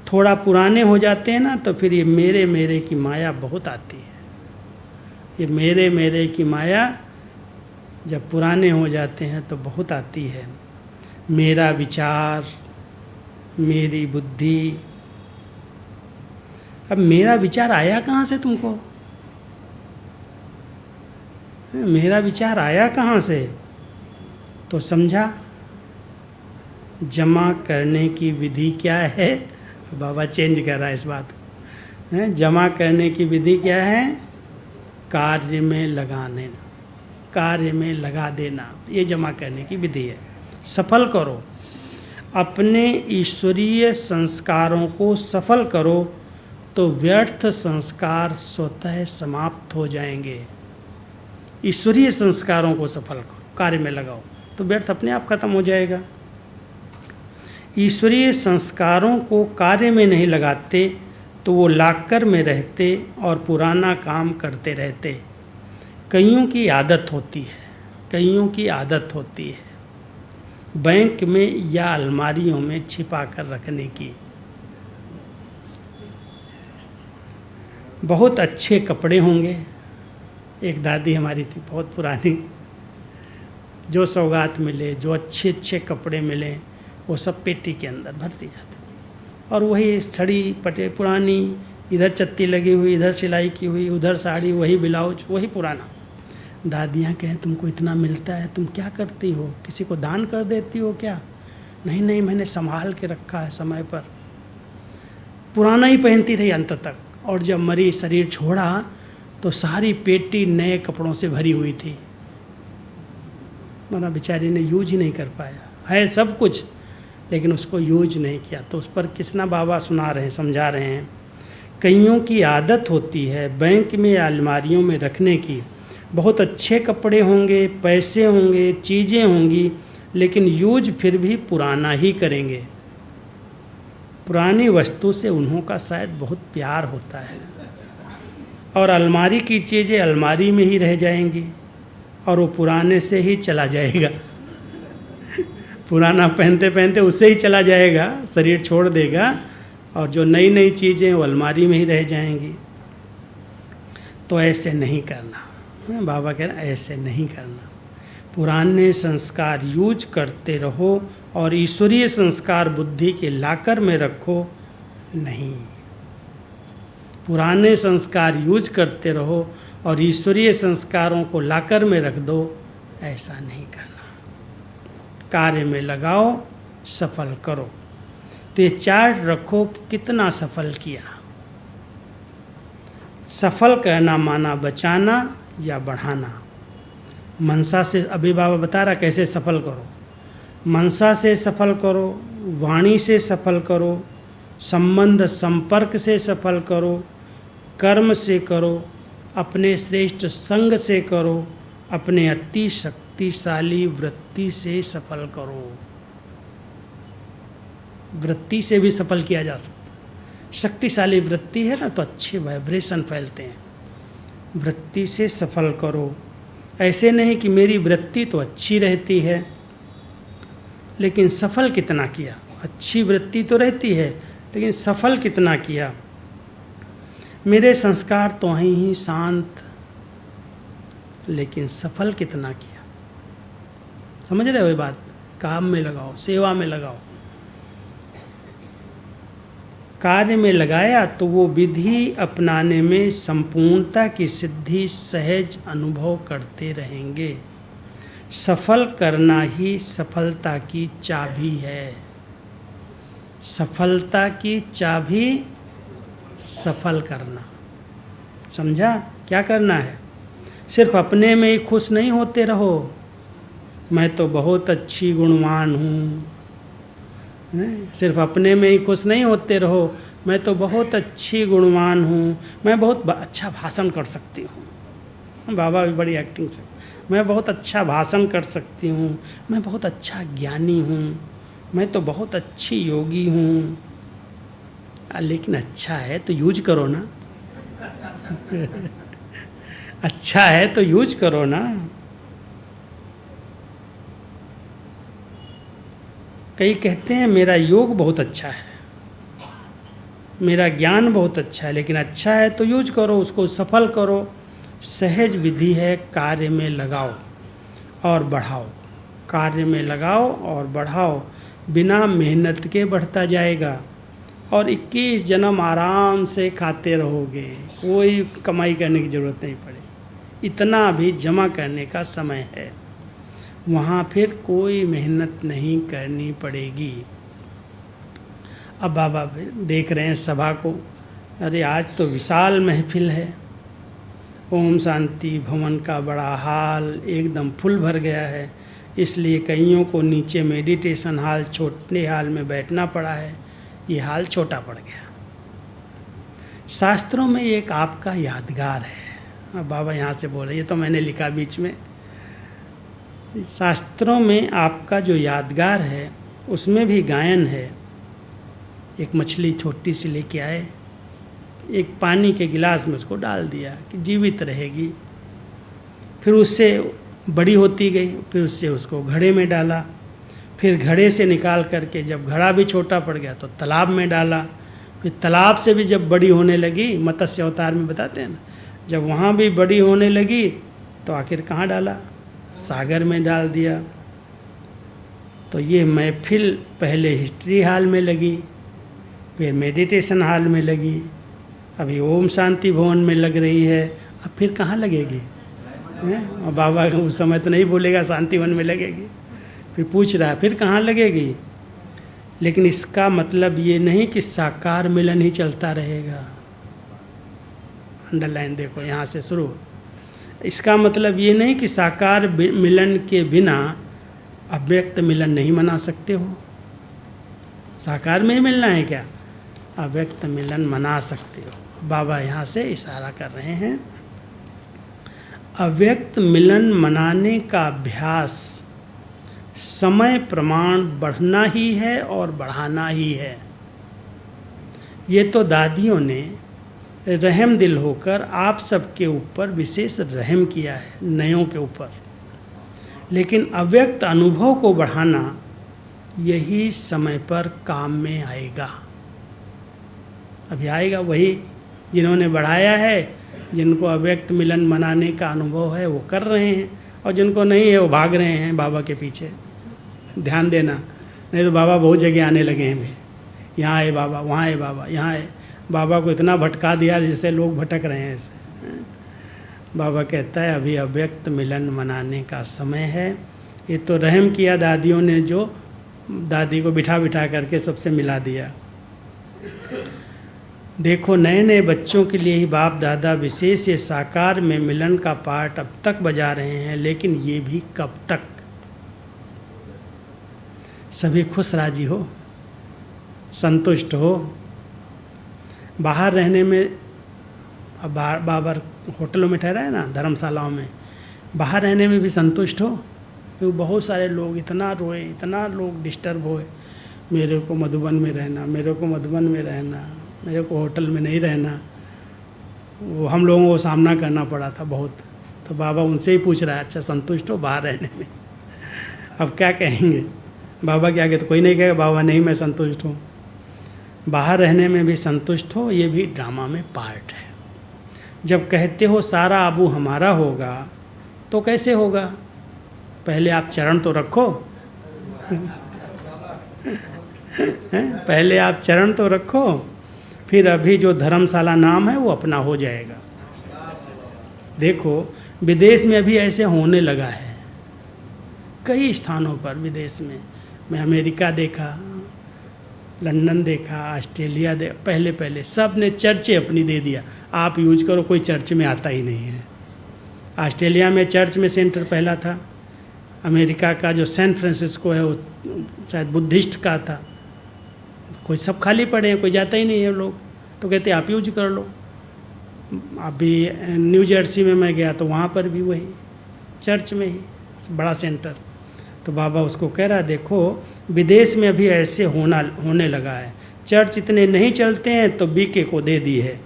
[SPEAKER 1] थोड़ा पुराने हो जाते हैं ना तो फिर ये मेरे मेरे की माया बहुत आती है। ये मेरे मेरे की माया जब पुराने हो जाते हैं तो बहुत आती है। मेरा विचार, मेरी बुद्धि। अब मेरा विचार आया कहाँ से तुमको? मेरा विचार आया कहाँ से? तो समझा जमा करने की विधि क्या है। बाबा चेंज कर रहा है इस बात को। जमा करने की विधि क्या है? कार्य में लगाने, कार्य में लगा देना, ये जमा करने की विधि है। सफल करो अपने ईश्वरीय संस्कारों को, सफल करो तो व्यर्थ संस्कार स्वतः समाप्त हो जाएंगे। ईश्वरीय संस्कारों को सफल करो, कार्य में लगाओ तो व्यर्थ अपने आप खत्म हो जाएगा। ईश्वरीय संस्कारों को कार्य में नहीं लगाते तो वो लाकर में रहते और पुराना काम करते रहते। कईयों की आदत होती है, कईयों की आदत होती है बैंक में या अलमारियों में छिपा कर रखने की। बहुत अच्छे कपड़े होंगे, एक दादी हमारी थी बहुत पुरानी, जो सौगात मिले, जो अच्छे अच्छे कपड़े मिले, वो सब पेटी के अंदर भर दी जाती, और वही सड़ी पटे पुरानी, इधर चत्ती लगी हुई, इधर सिलाई की हुई, उधर साड़ी, वही ब्लाउज, वही पुराना। दादियाँ कहें तुमको इतना मिलता है, तुम क्या करती हो? किसी को दान कर देती हो क्या? नहीं नहीं, मैंने संभाल के रखा है समय पर। पुराना ही पहनती रही अंत तक, और जब मरी, शरीर छोड़ा तो सारी पेटी नए कपड़ों से भरी हुई थी। मना बेचारी ने यूज ही नहीं कर पाया, है सब कुछ लेकिन उसको यूज नहीं किया। तो उस पर कृष्णा बाबा सुना रहे हैं, समझा रहे हैं। कईयों की आदत होती है बैंक में या अलमारियों में रखने की। बहुत अच्छे कपड़े होंगे, पैसे होंगे, चीज़ें होंगी, लेकिन यूज फिर भी पुराना ही करेंगे। पुरानी वस्तु से उन्हों का शायद बहुत प्यार होता है, और अलमारी की चीज़ें अलमारी में ही रह जाएंगी और वो पुराने से ही चला जाएगा। पुराना पहनते पहनते उससे ही चला जाएगा, शरीर छोड़ देगा, और जो नई नई चीज़ें वो अलमारी में ही रह जाएंगी। तो ऐसे नहीं करना, बाबा कह रहे हैं ऐसे नहीं करना। पुराने संस्कार यूज करते रहो और ईश्वरीय संस्कार बुद्धि के लाकर में रखो नहीं। पुराने संस्कार यूज करते रहो और ईश्वरीय संस्कारों को लाकर में रख दो, ऐसा नहीं करना। कार्य में लगाओ, सफल करो। तो ये चार्ट रखो कि कितना सफल किया। सफल करना माना बचाना या बढ़ाना। मनसा से, अभी बाबा बता रहा कैसे सफल करो। मनसा से सफल करो, वाणी से सफल करो, संबंध संपर्क से सफल करो, कर्म से करो, अपने श्रेष्ठ संग से करो, अपने अति शक्तिशाली वृत्ति से सफल करो। वृत्ति से भी सफल किया जा सकता है। शक्तिशाली वृत्ति है ना, तो अच्छे वाइब्रेशन फैलते हैं। वृत्ति से सफल करो। ऐसे नहीं कि मेरी वृत्ति तो अच्छी रहती है लेकिन सफल कितना किया। अच्छी वृत्ति तो रहती है लेकिन सफल कितना किया। मेरे संस्कार तो हैं ही शांत, लेकिन सफल कितना किया। समझ रहे हो ये बात? काम में लगाओ, सेवा में लगाओ। कार्य में लगाया तो वो विधि अपनाने में संपूर्णता की सिद्धि सहज अनुभव करते रहेंगे। सफल करना ही सफलता की चाबी है। सफलता की चाबी सफल करना। समझा? क्या करना है? सिर्फ अपने में ही खुश नहीं होते रहो, मैं तो बहुत अच्छी गुणवान हूँ। सिर्फ अपने में ही खुश नहीं होते रहो, मैं तो बहुत अच्छी गुणवान हूँ, मैं बहुत अच्छा भाषण कर सकती हूँ। बाबा भी बड़ी एक्टिंग से, मैं बहुत अच्छा भाषण कर सकती हूँ, मैं बहुत अच्छा ज्ञानी हूँ, मैं तो बहुत अच्छी योगी हूँ। लेकिन अच्छा है तो यूज करो ना। अच्छा है तो यूज करो ना। कई कहते हैं मेरा योग बहुत अच्छा है, मेरा ज्ञान बहुत अच्छा है, लेकिन अच्छा है तो यूज करो, उसको सफल करो। सहज विधि है, कार्य में लगाओ और बढ़ाओ। कार्य में लगाओ और बढ़ाओ, बिना मेहनत के बढ़ता जाएगा और 21 जन्म आराम से खाते रहोगे। कोई कमाई करने की ज़रूरत नहीं पड़ेगी। इतना भी जमा करने का समय है, वहाँ फिर कोई मेहनत नहीं करनी पड़ेगी। अब बाबा देख रहे हैं सभा को, अरे आज तो विशाल महफिल है। ओम शांति भवन का बड़ा हाल एकदम फुल भर गया है, इसलिए कईयों को नीचे मेडिटेशन हाल, छोटे हाल में बैठना पड़ा है। ये हाल छोटा पड़ गया। शास्त्रों में एक आपका यादगार है। अब बाबा यहाँ से बोले, ये तो मैंने लिखा बीच में। शास्त्रों में आपका जो यादगार है उसमें भी गायन है। एक मछली छोटी सी लेके आए, एक पानी के गिलास में उसको डाल दिया कि जीवित रहेगी। फिर उससे बड़ी होती गई, फिर उससे उसको घड़े में डाला, फिर घड़े से निकाल करके जब घड़ा भी छोटा पड़ गया तो तालाब में डाला। फिर तालाब से भी जब बड़ी होने लगी, मत्स्य अवतार में बताते हैं ना, जब वहाँ भी बड़ी होने लगी तो आखिर कहाँ डाला? सागर में डाल दिया। तो ये महफिल पहले हिस्ट्री हाल में लगी, फिर मेडिटेशन हाल में लगी, अभी ओम शांति भवन में लग रही है, अब फिर कहाँ लगेगी? और बाबा उस समय तो नहीं बोलेगा शांति वन में लगेगी, फिर पूछ रहा है फिर कहाँ लगेगी। लेकिन इसका मतलब ये नहीं कि साकार मिलन ही चलता रहेगा। अंडरलाइन देखो यहाँ से शुरू। इसका मतलब ये नहीं कि साकार मिलन के बिना अव्यक्त मिलन नहीं मना सकते हो। साकार में ही मिलना है क्या? अव्यक्त मिलन मना सकते हो। बाबा यहाँ से इशारा कर रहे हैं, अव्यक्त मिलन मनाने का अभ्यास समय प्रमाण बढ़ना ही है और बढ़ाना ही है। ये तो दादियों ने रहम दिल होकर आप सबके ऊपर विशेष रहम किया है, नयों के ऊपर। लेकिन अव्यक्त अनुभव को बढ़ाना यही समय पर काम में आएगा। अभी आएगा वही जिन्होंने बढ़ाया है, जिनको अव्यक्त मिलन मनाने का अनुभव है वो कर रहे हैं, और जिनको नहीं है वो भाग रहे हैं बाबा के पीछे। ध्यान देना, नहीं तो बाबा बहुत जगह आने लगे हैं भी, यहाँ आए बाबा, वहाँ आए बाबा, यहाँ आए। बाबा को इतना भटका दिया जैसे लोग भटक रहे हैं ऐसे। बाबा कहता है अभी अव्यक्त मिलन मनाने का समय है। ये तो रहम किया दादियों ने, जो दादी को बिठा बिठा करके सबसे मिला दिया। देखो नए नए बच्चों के लिए ही बाप दादा विशेष ये साकार में मिलन का पाठ अब तक बजा रहे हैं, लेकिन ये भी कब तक? सभी खुश राजी हो, संतुष्ट हो। बाहर रहने में, अब बाबर होटलों में ठहरा है ना, धर्मशालाओं में, बाहर रहने में भी संतुष्ट हो। क्योंकि बहुत सारे लोग इतना रोए, इतना लोग डिस्टर्ब हुए, मेरे को मधुबन में रहना, मेरे को मधुबन में रहना, मेरे को होटल में नहीं रहना। वो हम लोगों को सामना करना पड़ा था बहुत। तो बाबा उनसे ही पूछ रहा है, अच्छा संतुष्ट हो बाहर रहने में? अब क्या कहेंगे बाबा के आगे? तो कोई नहीं कहेगा बाबा नहीं मैं संतुष्ट हूँ। बाहर रहने में भी संतुष्ट हो, ये भी ड्रामा में पार्ट है। जब कहते हो सारा आबू हमारा होगा तो कैसे होगा? पहले आप चरण तो रखो पहले आप चरण तो रखो, फिर अभी जो धर्मशाला नाम है वो अपना हो जाएगा। देखो विदेश में अभी ऐसे होने लगा है कई स्थानों पर। विदेश में मैं अमेरिका देखा, लंदन देखा, ऑस्ट्रेलिया पहले सब ने चर्चें अपनी दे दिया, आप यूज करो, कोई चर्च में आता ही नहीं है। ऑस्ट्रेलिया में चर्च में सेंटर पहला था। अमेरिका का जो सैन फ्रांसिस्को है वो शायद बुद्धिस्ट का था। कोई सब खाली पड़े हैं, कोई जाता ही नहीं है लोग, तो कहते आप यूज कर लो। अभी न्यू जर्सी में मैं गया तो वहाँ पर भी वही चर्च में ही बड़ा सेंटर। तो बाबा उसको कह रहा देखो विदेश में अभी ऐसे होने लगा है, चर्च इतने नहीं चलते हैं तो बीके को दे दी है।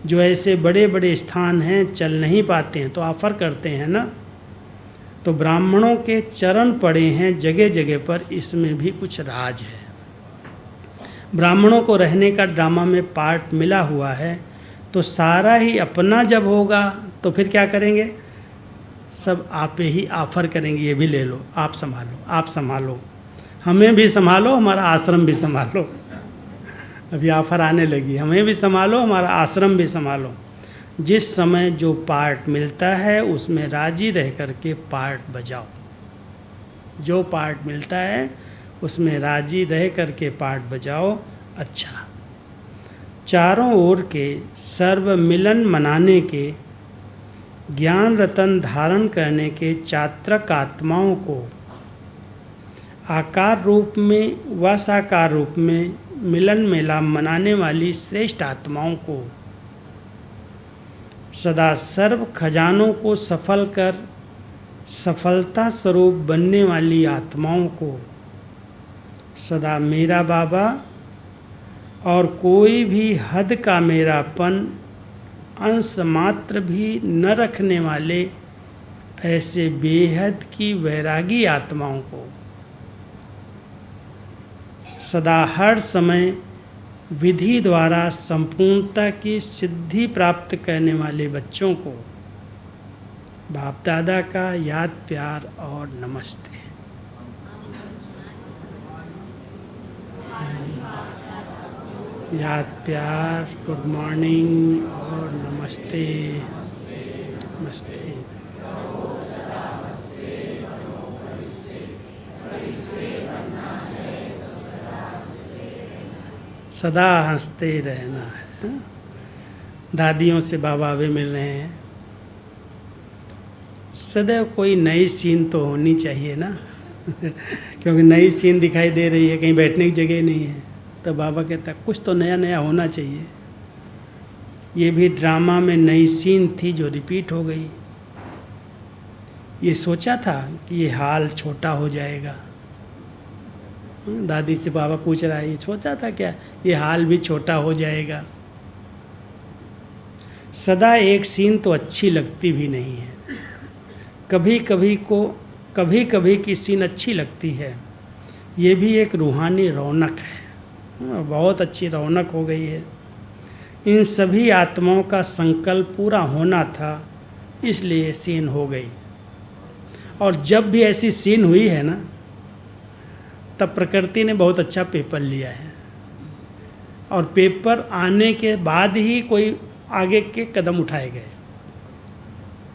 [SPEAKER 1] जो ऐसे बड़े बड़े स्थान हैं चल नहीं पाते हैं तो ऑफ़र करते हैं ना। तो ब्राह्मणों के चरण पड़े हैं जगह जगह पर, इसमें भी कुछ राज है। ब्राह्मणों को रहने का ड्रामा में पार्ट मिला हुआ है, तो सारा ही अपना जब होगा तो फिर क्या करेंगे? सब आप ही ऑफ़र करेंगे, ये भी ले लो, आप संभालो, आप संभालो, हमें भी संभालो, हमारा आश्रम भी संभालो। अभी ऑफ़र आने लगी, हमें भी संभालो, हमारा आश्रम भी संभालो। जिस समय जो पार्ट मिलता है उसमें राजी रह कर के पार्ट बजाओ। जो पार्ट मिलता है उसमें राजी रह कर के पार्ट बजाओ। अच्छा, चारों ओर के सर्व मिलन मनाने के, ज्ञान रतन धारण करने के चात्रक आत्माओं को आकार रूप में व साकार रूप में मिलन मेला मनाने वाली श्रेष्ठ आत्माओं को, सदा सर्व खजानों को सफल कर सफलता स्वरूप बनने वाली आत्माओं को, सदा मेरा बाबा और कोई भी हद का मेरापन अंश मात्र भी न रखने वाले ऐसे बेहद की वैरागी आत्माओं को, सदा हर समय विधि द्वारा संपूर्णता की सिद्धि प्राप्त करने वाले बच्चों को बाप दादा का याद प्यार और नमस्ते। याद प्यार, गुड मॉर्निंग और नमस्ते। नमस्ते। सदा हंसते रहना है। दादियों से बाबा भी मिल रहे हैं। सदैव कोई नई सीन तो होनी चाहिए ना क्योंकि नई सीन दिखाई दे रही है, कहीं बैठने की जगह नहीं है। तो बाबा कहता कुछ तो नया नया होना चाहिए। ये भी ड्रामा में नई सीन थी जो रिपीट हो गई। ये सोचा था कि ये हाल छोटा हो जाएगा। दादी से बाबा पूछ रहा है, ये सोचा था क्या ये हाल भी छोटा हो जाएगा? सदा एक सीन तो अच्छी लगती भी नहीं है। कभी कभी की सीन अच्छी लगती है। ये भी एक रूहानी रौनक है, बहुत अच्छी रौनक हो गई है। इन सभी आत्माओं का संकल्प पूरा होना था, इसलिए सीन हो गई। और जब भी ऐसी सीन हुई है ना, तब प्रकृति ने बहुत अच्छा पेपर लिया है। और पेपर आने के बाद ही कोई आगे के कदम उठाए गए।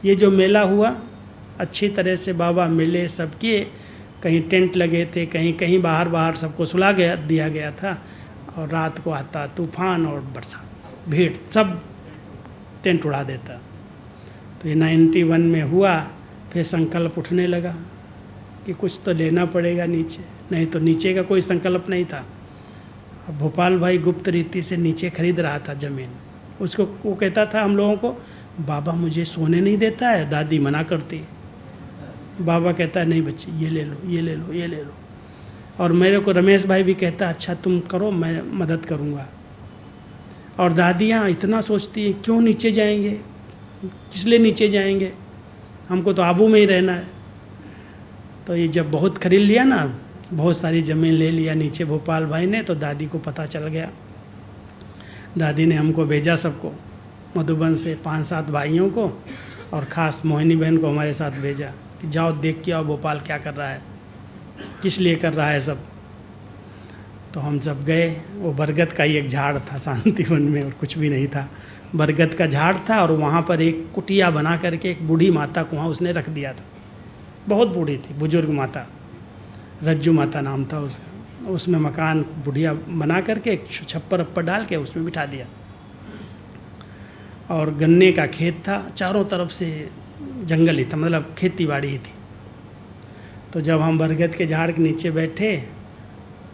[SPEAKER 1] ये जो मेला हुआ अच्छी तरह से बाबा मिले, सब किए। कहीं टेंट लगे थे, कहीं बाहर सबको सुला दिया गया था। और रात को आता तूफान और बरसात, भीड़, सब टेंट उड़ा देता। तो ये 91 में हुआ। फिर संकल्प उठने लगा कि कुछ तो लेना पड़ेगा नीचे, नहीं तो नीचे का कोई संकल्प नहीं था। अब भोपाल भाई गुप्त रीति से नीचे खरीद रहा था ज़मीन। उसको वो कहता था हम लोगों को, बाबा मुझे सोने नहीं देता है, दादी मना करती है। बाबा कहता है नहीं बच्चे, ये ले लो, ये ले लो, ये ले लो। और मेरे को रमेश भाई भी कहता है अच्छा तुम करो, मैं मदद करूँगा। और दादियाँ इतना सोचती हैं क्यों नीचे जाएंगे, किस लिए नीचे जाएंगे, हमको तो आबू में ही रहना है। तो ये जब बहुत खरीद लिया ना, बहुत सारी ज़मीन ले लिया नीचे भोपाल भाई ने, तो दादी को पता चल गया। दादी ने हमको भेजा सबको, मधुबन से 5-7 भाइयों को, और ख़ास मोहिनी बहन को हमारे साथ भेजा कि जाओ देख के आओ भोपाल क्या कर रहा है, किस लिए कर रहा है सब। तो हम सब गए। वो बरगद का ही एक झाड़ था शांतिवन में, और कुछ भी नहीं था, बरगद का झाड़ था। और वहाँ पर एक कुटिया बना करके एक बूढ़ी माता को वहाँ उसने रख दिया था, बहुत बूढ़ी थी, बुजुर्ग माता, रज्जू माता नाम था उसका। उसमें मकान बुढ़िया बना करके एक छप्पर अप्पर डाल के उसमें बिठा दिया। और गन्ने का खेत था, चारों तरफ से जंगल ही था, मतलब खेती बाड़ी ही थी। तो जब हम बरगद के झाड़ के नीचे बैठे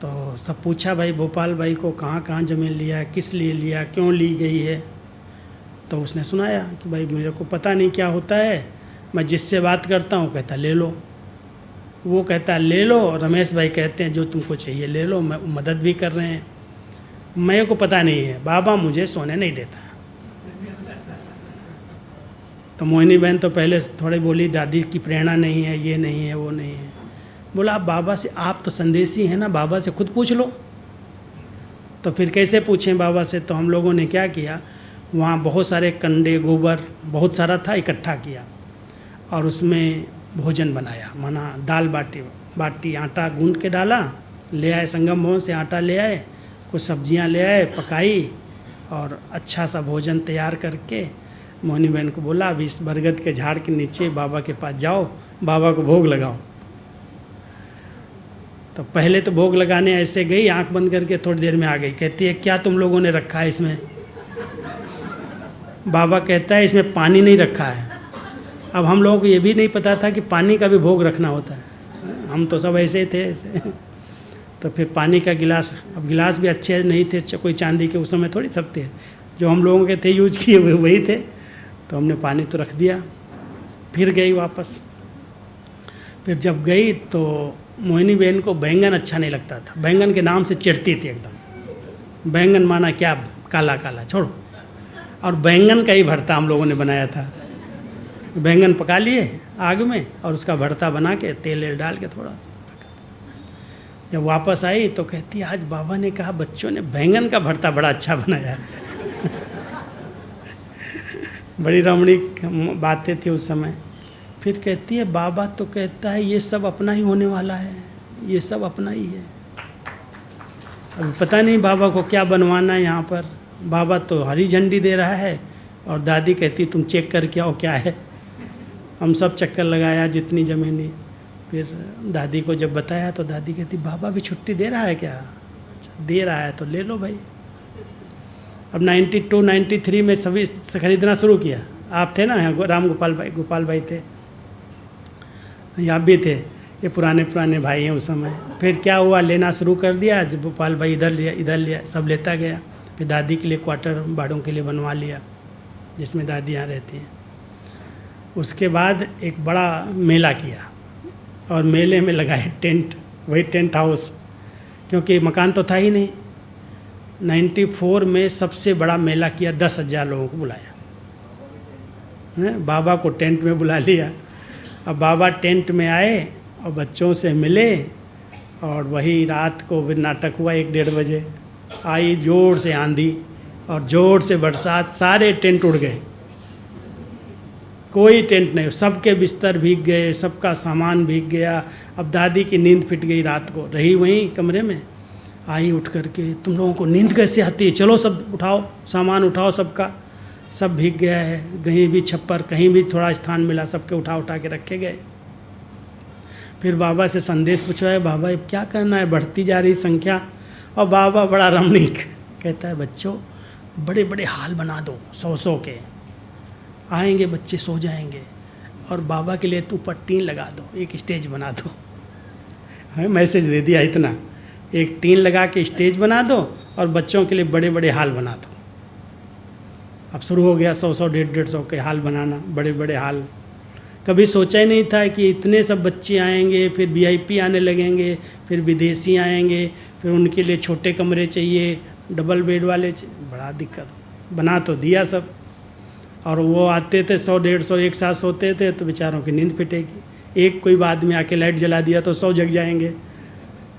[SPEAKER 1] तो सब पूछा भाई भोपाल भाई को कहाँ कहाँ ज़मीन लिया, किस लिए लिया, क्यों ली गई है। तो उसने सुनाया कि भाई मेरे को पता नहीं क्या होता है, मैं जिससे बात करता हूँ कहता ले लो, वो कहता ले लो, रमेश भाई कहते हैं जो तुमको चाहिए ले लो, मैं मदद भी कर रहे हैं, मेरे को पता नहीं है, बाबा मुझे सोने नहीं देता। तो मोहिनी बहन तो पहले थोड़ी बोली दादी की प्रेरणा नहीं है, ये नहीं है, वो नहीं है। बोला आप बाबा से, आप तो संदेशी हैं ना, बाबा से खुद पूछ लो। तो फिर कैसे पूछें बाबा से। तो हम लोगों ने क्या किया, वहाँ बहुत सारे कंडे गोबर बहुत सारा था, इकट्ठा किया और उसमें भोजन बनाया, माना दाल बाटी आटा गूंद के डाला, ले आए संगम भवन से आटा ले आए, कुछ सब्जियां ले आए, पकाई और अच्छा सा भोजन तैयार करके मोहिनी बहन को बोला अभी इस बरगद के झाड़ के नीचे बाबा के पास जाओ, बाबा को भोग लगाओ। तो पहले तो भोग लगाने ऐसे गई, आंख बंद करके थोड़ी देर में आ गई, कहती है क्या तुम लोगों ने रखा है इसमें। बाबा कहता है इसमें पानी नहीं रखा है। अब हम लोगों को ये भी नहीं पता था कि पानी का भी भोग रखना होता है, हम तो सब ऐसे थे ऐसे। तो फिर पानी का गिलास, अब गिलास भी अच्छे नहीं थे, कोई चांदी के उस समय थोड़ी सब थे, जो हम लोगों के थे यूज किए वही थे। तो हमने पानी तो रख दिया, फिर गई वापस। फिर जब गई तो मोहिनी बहन को बैंगन अच्छा नहीं लगता था, बैंगन के नाम से चिढ़ती थी एकदम। बैंगन माना क्या, काला काला छोड़ो। और बैंगन का ही भरता हम लोगों ने बनाया था, बैंगन पका लिए आग में और उसका भरता बना के तेल डाल के थोड़ा सा रखा। जब वापस आई तो कहती आज बाबा ने कहा बच्चों ने बैंगन का भरता बड़ा अच्छा बनाया है। बड़ी रमणीक बातें थी उस समय। फिर कहती है बाबा तो कहता है ये सब अपना ही होने वाला है, ये सब अपना ही है। अभी पता नहीं बाबा को क्या बनवाना है यहाँ पर। बाबा तो हरी झंडी दे रहा है और दादी कहती तुम चेक करके आओ क्या है। हम सब चक्कर लगाया जितनी ज़मीनी। फिर दादी को जब बताया तो दादी कहती बाबा भी छुट्टी दे रहा है क्या। अच्छा दे रहा है तो ले लो भाई। अब 92-93 में सभी खरीदना शुरू किया। आप थे ना, राम गोपाल भाई थे, आप भी थे, ये पुराने भाई हैं उस समय। फिर क्या हुआ, लेना शुरू कर दिया। जब गोपाल भाई इधर लिया, सब लेता गया। फिर दादी के लिए क्वार्टर बाड़ों के लिए बनवा लिया जिसमें दादी यहाँ रहती हैं। उसके बाद एक बड़ा मेला किया और मेले में लगाए टेंट, वही टेंट हाउस, क्योंकि मकान तो था ही नहीं। 94 में सबसे बड़ा मेला किया, 10,000 लोगों को बुलाया है। बाबा को टेंट में बुला लिया। अब बाबा टेंट में आए और बच्चों से मिले और वही रात को फिर नाटक हुआ 1-1:30 बजे। आई जोर से आंधी और जोर से बरसात, सारे टेंट उड़ गए, कोई टेंट नहीं, सबके बिस्तर भीग गए, सबका सामान भीग गया। अब दादी की नींद फिट गई, रात को रही वहीं कमरे में। आई उठ करके तुम लोगों को नींद कैसे आती है, चलो सब उठाओ, सामान उठाओ सबका। सब भीग गया है, कहीं भी छप्पर, कहीं भी थोड़ा स्थान मिला, सबके उठा के रखे गए। फिर बाबा से संदेश पूछवाया, बाबा अब क्या करना है, बढ़ती जा रही संख्या। और बाबा बड़ा रमणीक कहता है बच्चों बड़े बड़े हाल बना दो, 100 के आएंगे बच्चे, सो जाएंगे। और बाबा के लिए ऊपर टीन लगा दो, एक स्टेज बना दो। हमें मैसेज दे दिया इतना, एक टीन लगा के स्टेज बना दो और बच्चों के लिए बड़े बड़े हाल बना दो। अब शुरू हो गया 100-150 के हाल बनाना, बड़े बड़े हाल। कभी सोचा ही नहीं था कि इतने सब बच्चे आएंगे, फिर वीआईपी आने लगेंगे, फिर विदेशी आएंगे, फिर उनके लिए छोटे कमरे चाहिए, डबल बेड वाले चाहिए। बड़ा दिक्कत बना तो दिया सब, और वो आते थे 100-150 एक साथ सोते थे तो बेचारों की नींद पिटेगी। एक कोई आदमी आके लाइट जला दिया तो 100 जग जाएंगे।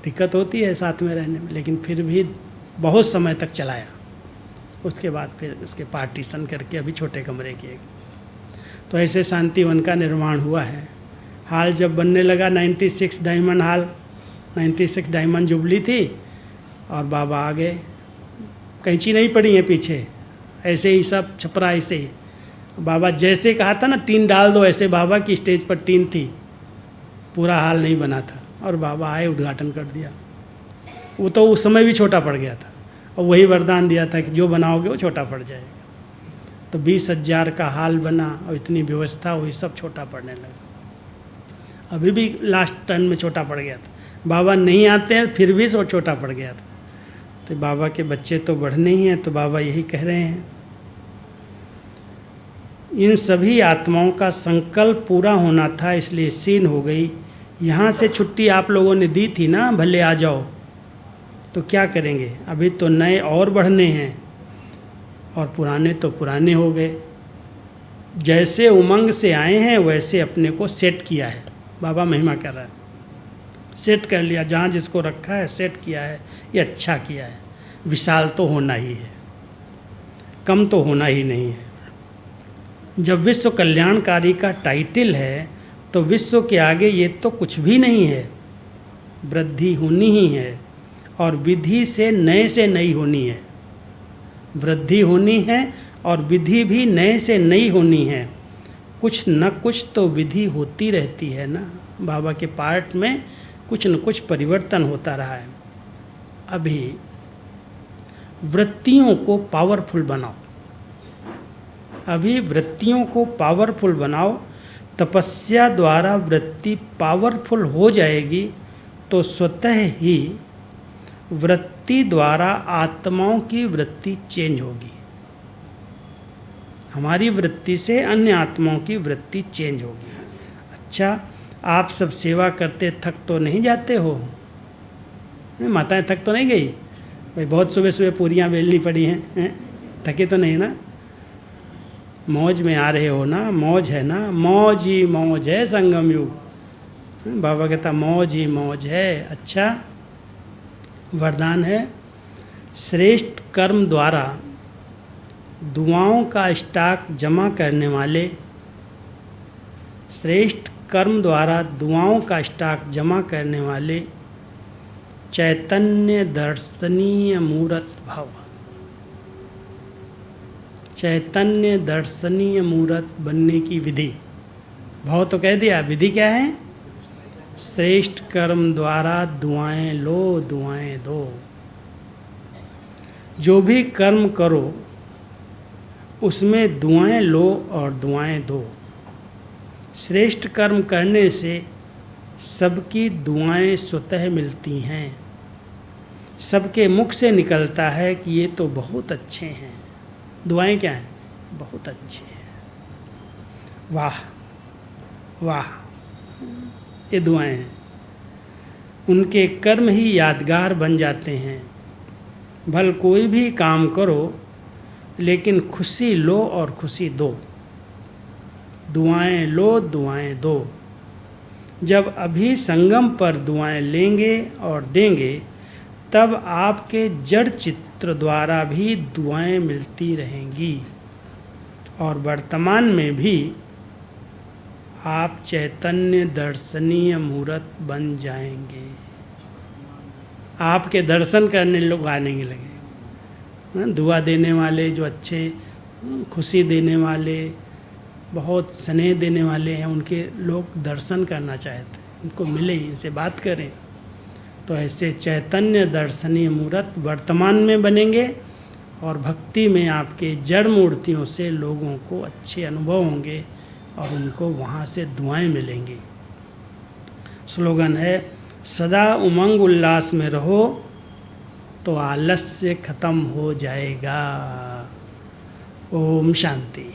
[SPEAKER 1] दिक्कत होती है साथ में रहने में, लेकिन फिर भी बहुत समय तक चलाया। उसके बाद फिर उसके पार्टीशन करके अभी छोटे कमरे किए। तो ऐसे शांतिवन का निर्माण हुआ है। हाल जब बनने लगा 96 डायमंड हाल, 96 डायमंड जुबली थी और बाबा आ गए। कैंची नहीं पड़ी है पीछे, ऐसे ही सब छपरा ऐसे ही। बाबा जैसे कहा था ना टीन डाल दो, ऐसे बाबा की स्टेज पर टीन थी, पूरा हाल नहीं बना था, और बाबा आए उद्घाटन कर दिया। वो तो उस समय भी छोटा पड़ गया था, और वही वरदान दिया था कि जो बनाओगे वो छोटा पड़ जाएगा। तो 20,000 का हाल बना और इतनी व्यवस्था हुई, सब छोटा पड़ने लगा। अभी भी लास्ट टर्न में छोटा पड़ गया था। बाबा नहीं आते हैं फिर भी सब छोटा पड़ गया था। तो बाबा के बच्चे तो बढ़ने ही हैं, तो बाबा यही कह रहे हैं, इन सभी आत्माओं का संकल्प पूरा होना था, इसलिए सीन हो गई। यहाँ से छुट्टी आप लोगों ने दी थी ना, भले आ जाओ, तो क्या करेंगे? अभी तो नए और बढ़ने हैं, और पुराने तो पुराने हो गए। जैसे उमंग से आए हैं वैसे अपने को सेट किया है। बाबा महिमा कर रहा है, सेट कर लिया, जहाँ जिसको रखा है सेट किया है, ये अच्छा किया है। विशाल तो होना ही है, कम तो होना ही नहीं है। जब विश्व कल्याणकारी का टाइटल है तो विश्व के आगे ये तो कुछ भी नहीं है। वृद्धि होनी ही है, और विधि से नई होनी है। वृद्धि होनी है और विधि भी नए से नई होनी है। कुछ न कुछ तो विधि होती रहती है ना। बाबा के पार्ट में कुछ न कुछ परिवर्तन होता रहा है। अभी वृत्तियों को पावरफुल बनाओ, अभी वृत्तियों को पावरफुल बनाओ। तपस्या द्वारा वृत्ति पावरफुल हो जाएगी तो स्वतः ही वृत्ति द्वारा आत्माओं की वृत्ति चेंज होगी। हमारी वृत्ति से अन्य आत्माओं की वृत्ति चेंज होगी। अच्छा, आप सब सेवा करते थक तो नहीं जाते हो? माताएं थक तो नहीं गई भाई? बहुत सुबह सुबह पूरियाँ बेलनी पड़ी हैं, थके तो नहीं ना? मौज में आ रहे हो ना? मौज है ना? मौज ही मौज है संगम युग। बाबा कहता मौज ही मौज है। अच्छा, वरदान है, श्रेष्ठ कर्म द्वारा दुआओं का स्टॉक जमा करने वाले, श्रेष्ठ कर्म द्वारा दुआओं का स्टॉक जमा करने वाले चैतन्य दर्शनीय मूर्त भव। चैतन्य दर्शनीय मूर्त बनने की विधि, भाव तो कह दिया, विधि क्या है? श्रेष्ठ कर्म द्वारा दुआएं लो, दुआएं दो। जो भी कर्म करो उसमें दुआएं लो और दुआएं दो। श्रेष्ठ कर्म करने से सबकी दुआएं स्वतः मिलती हैं। सबके मुख से निकलता है कि ये तो बहुत अच्छे हैं। दुआएं क्या हैं? बहुत अच्छे हैं। वाह वाह, ये दुआएं हैं। उनके कर्म ही यादगार बन जाते हैं। भल कोई भी काम करो लेकिन खुशी लो और खुशी दो। दुआएं लो, दुआएं दो। जब अभी संगम पर दुआएं लेंगे और देंगे तब आपके जड़ चित्र द्वारा भी दुआएं मिलती रहेंगी, और वर्तमान में भी आप चैतन्य दर्शनीय मूर्त बन जाएंगे। आपके दर्शन करने लोग आने लगे। दुआ देने वाले जो अच्छे, खुशी देने वाले, बहुत स्नेह देने वाले हैं, उनके लोग दर्शन करना चाहते हैं, उनको मिले, इनसे बात करें। तो ऐसे चैतन्य दर्शनीय मूर्त वर्तमान में बनेंगे, और भक्ति में आपके जड़ मूर्तियों से लोगों को अच्छे अनुभव होंगे और उनको वहाँ से दुआएं मिलेंगी। स्लोगन है, सदा उमंग उल्लास में रहो तो आलस्य खत्म हो जाएगा। ओम शांति।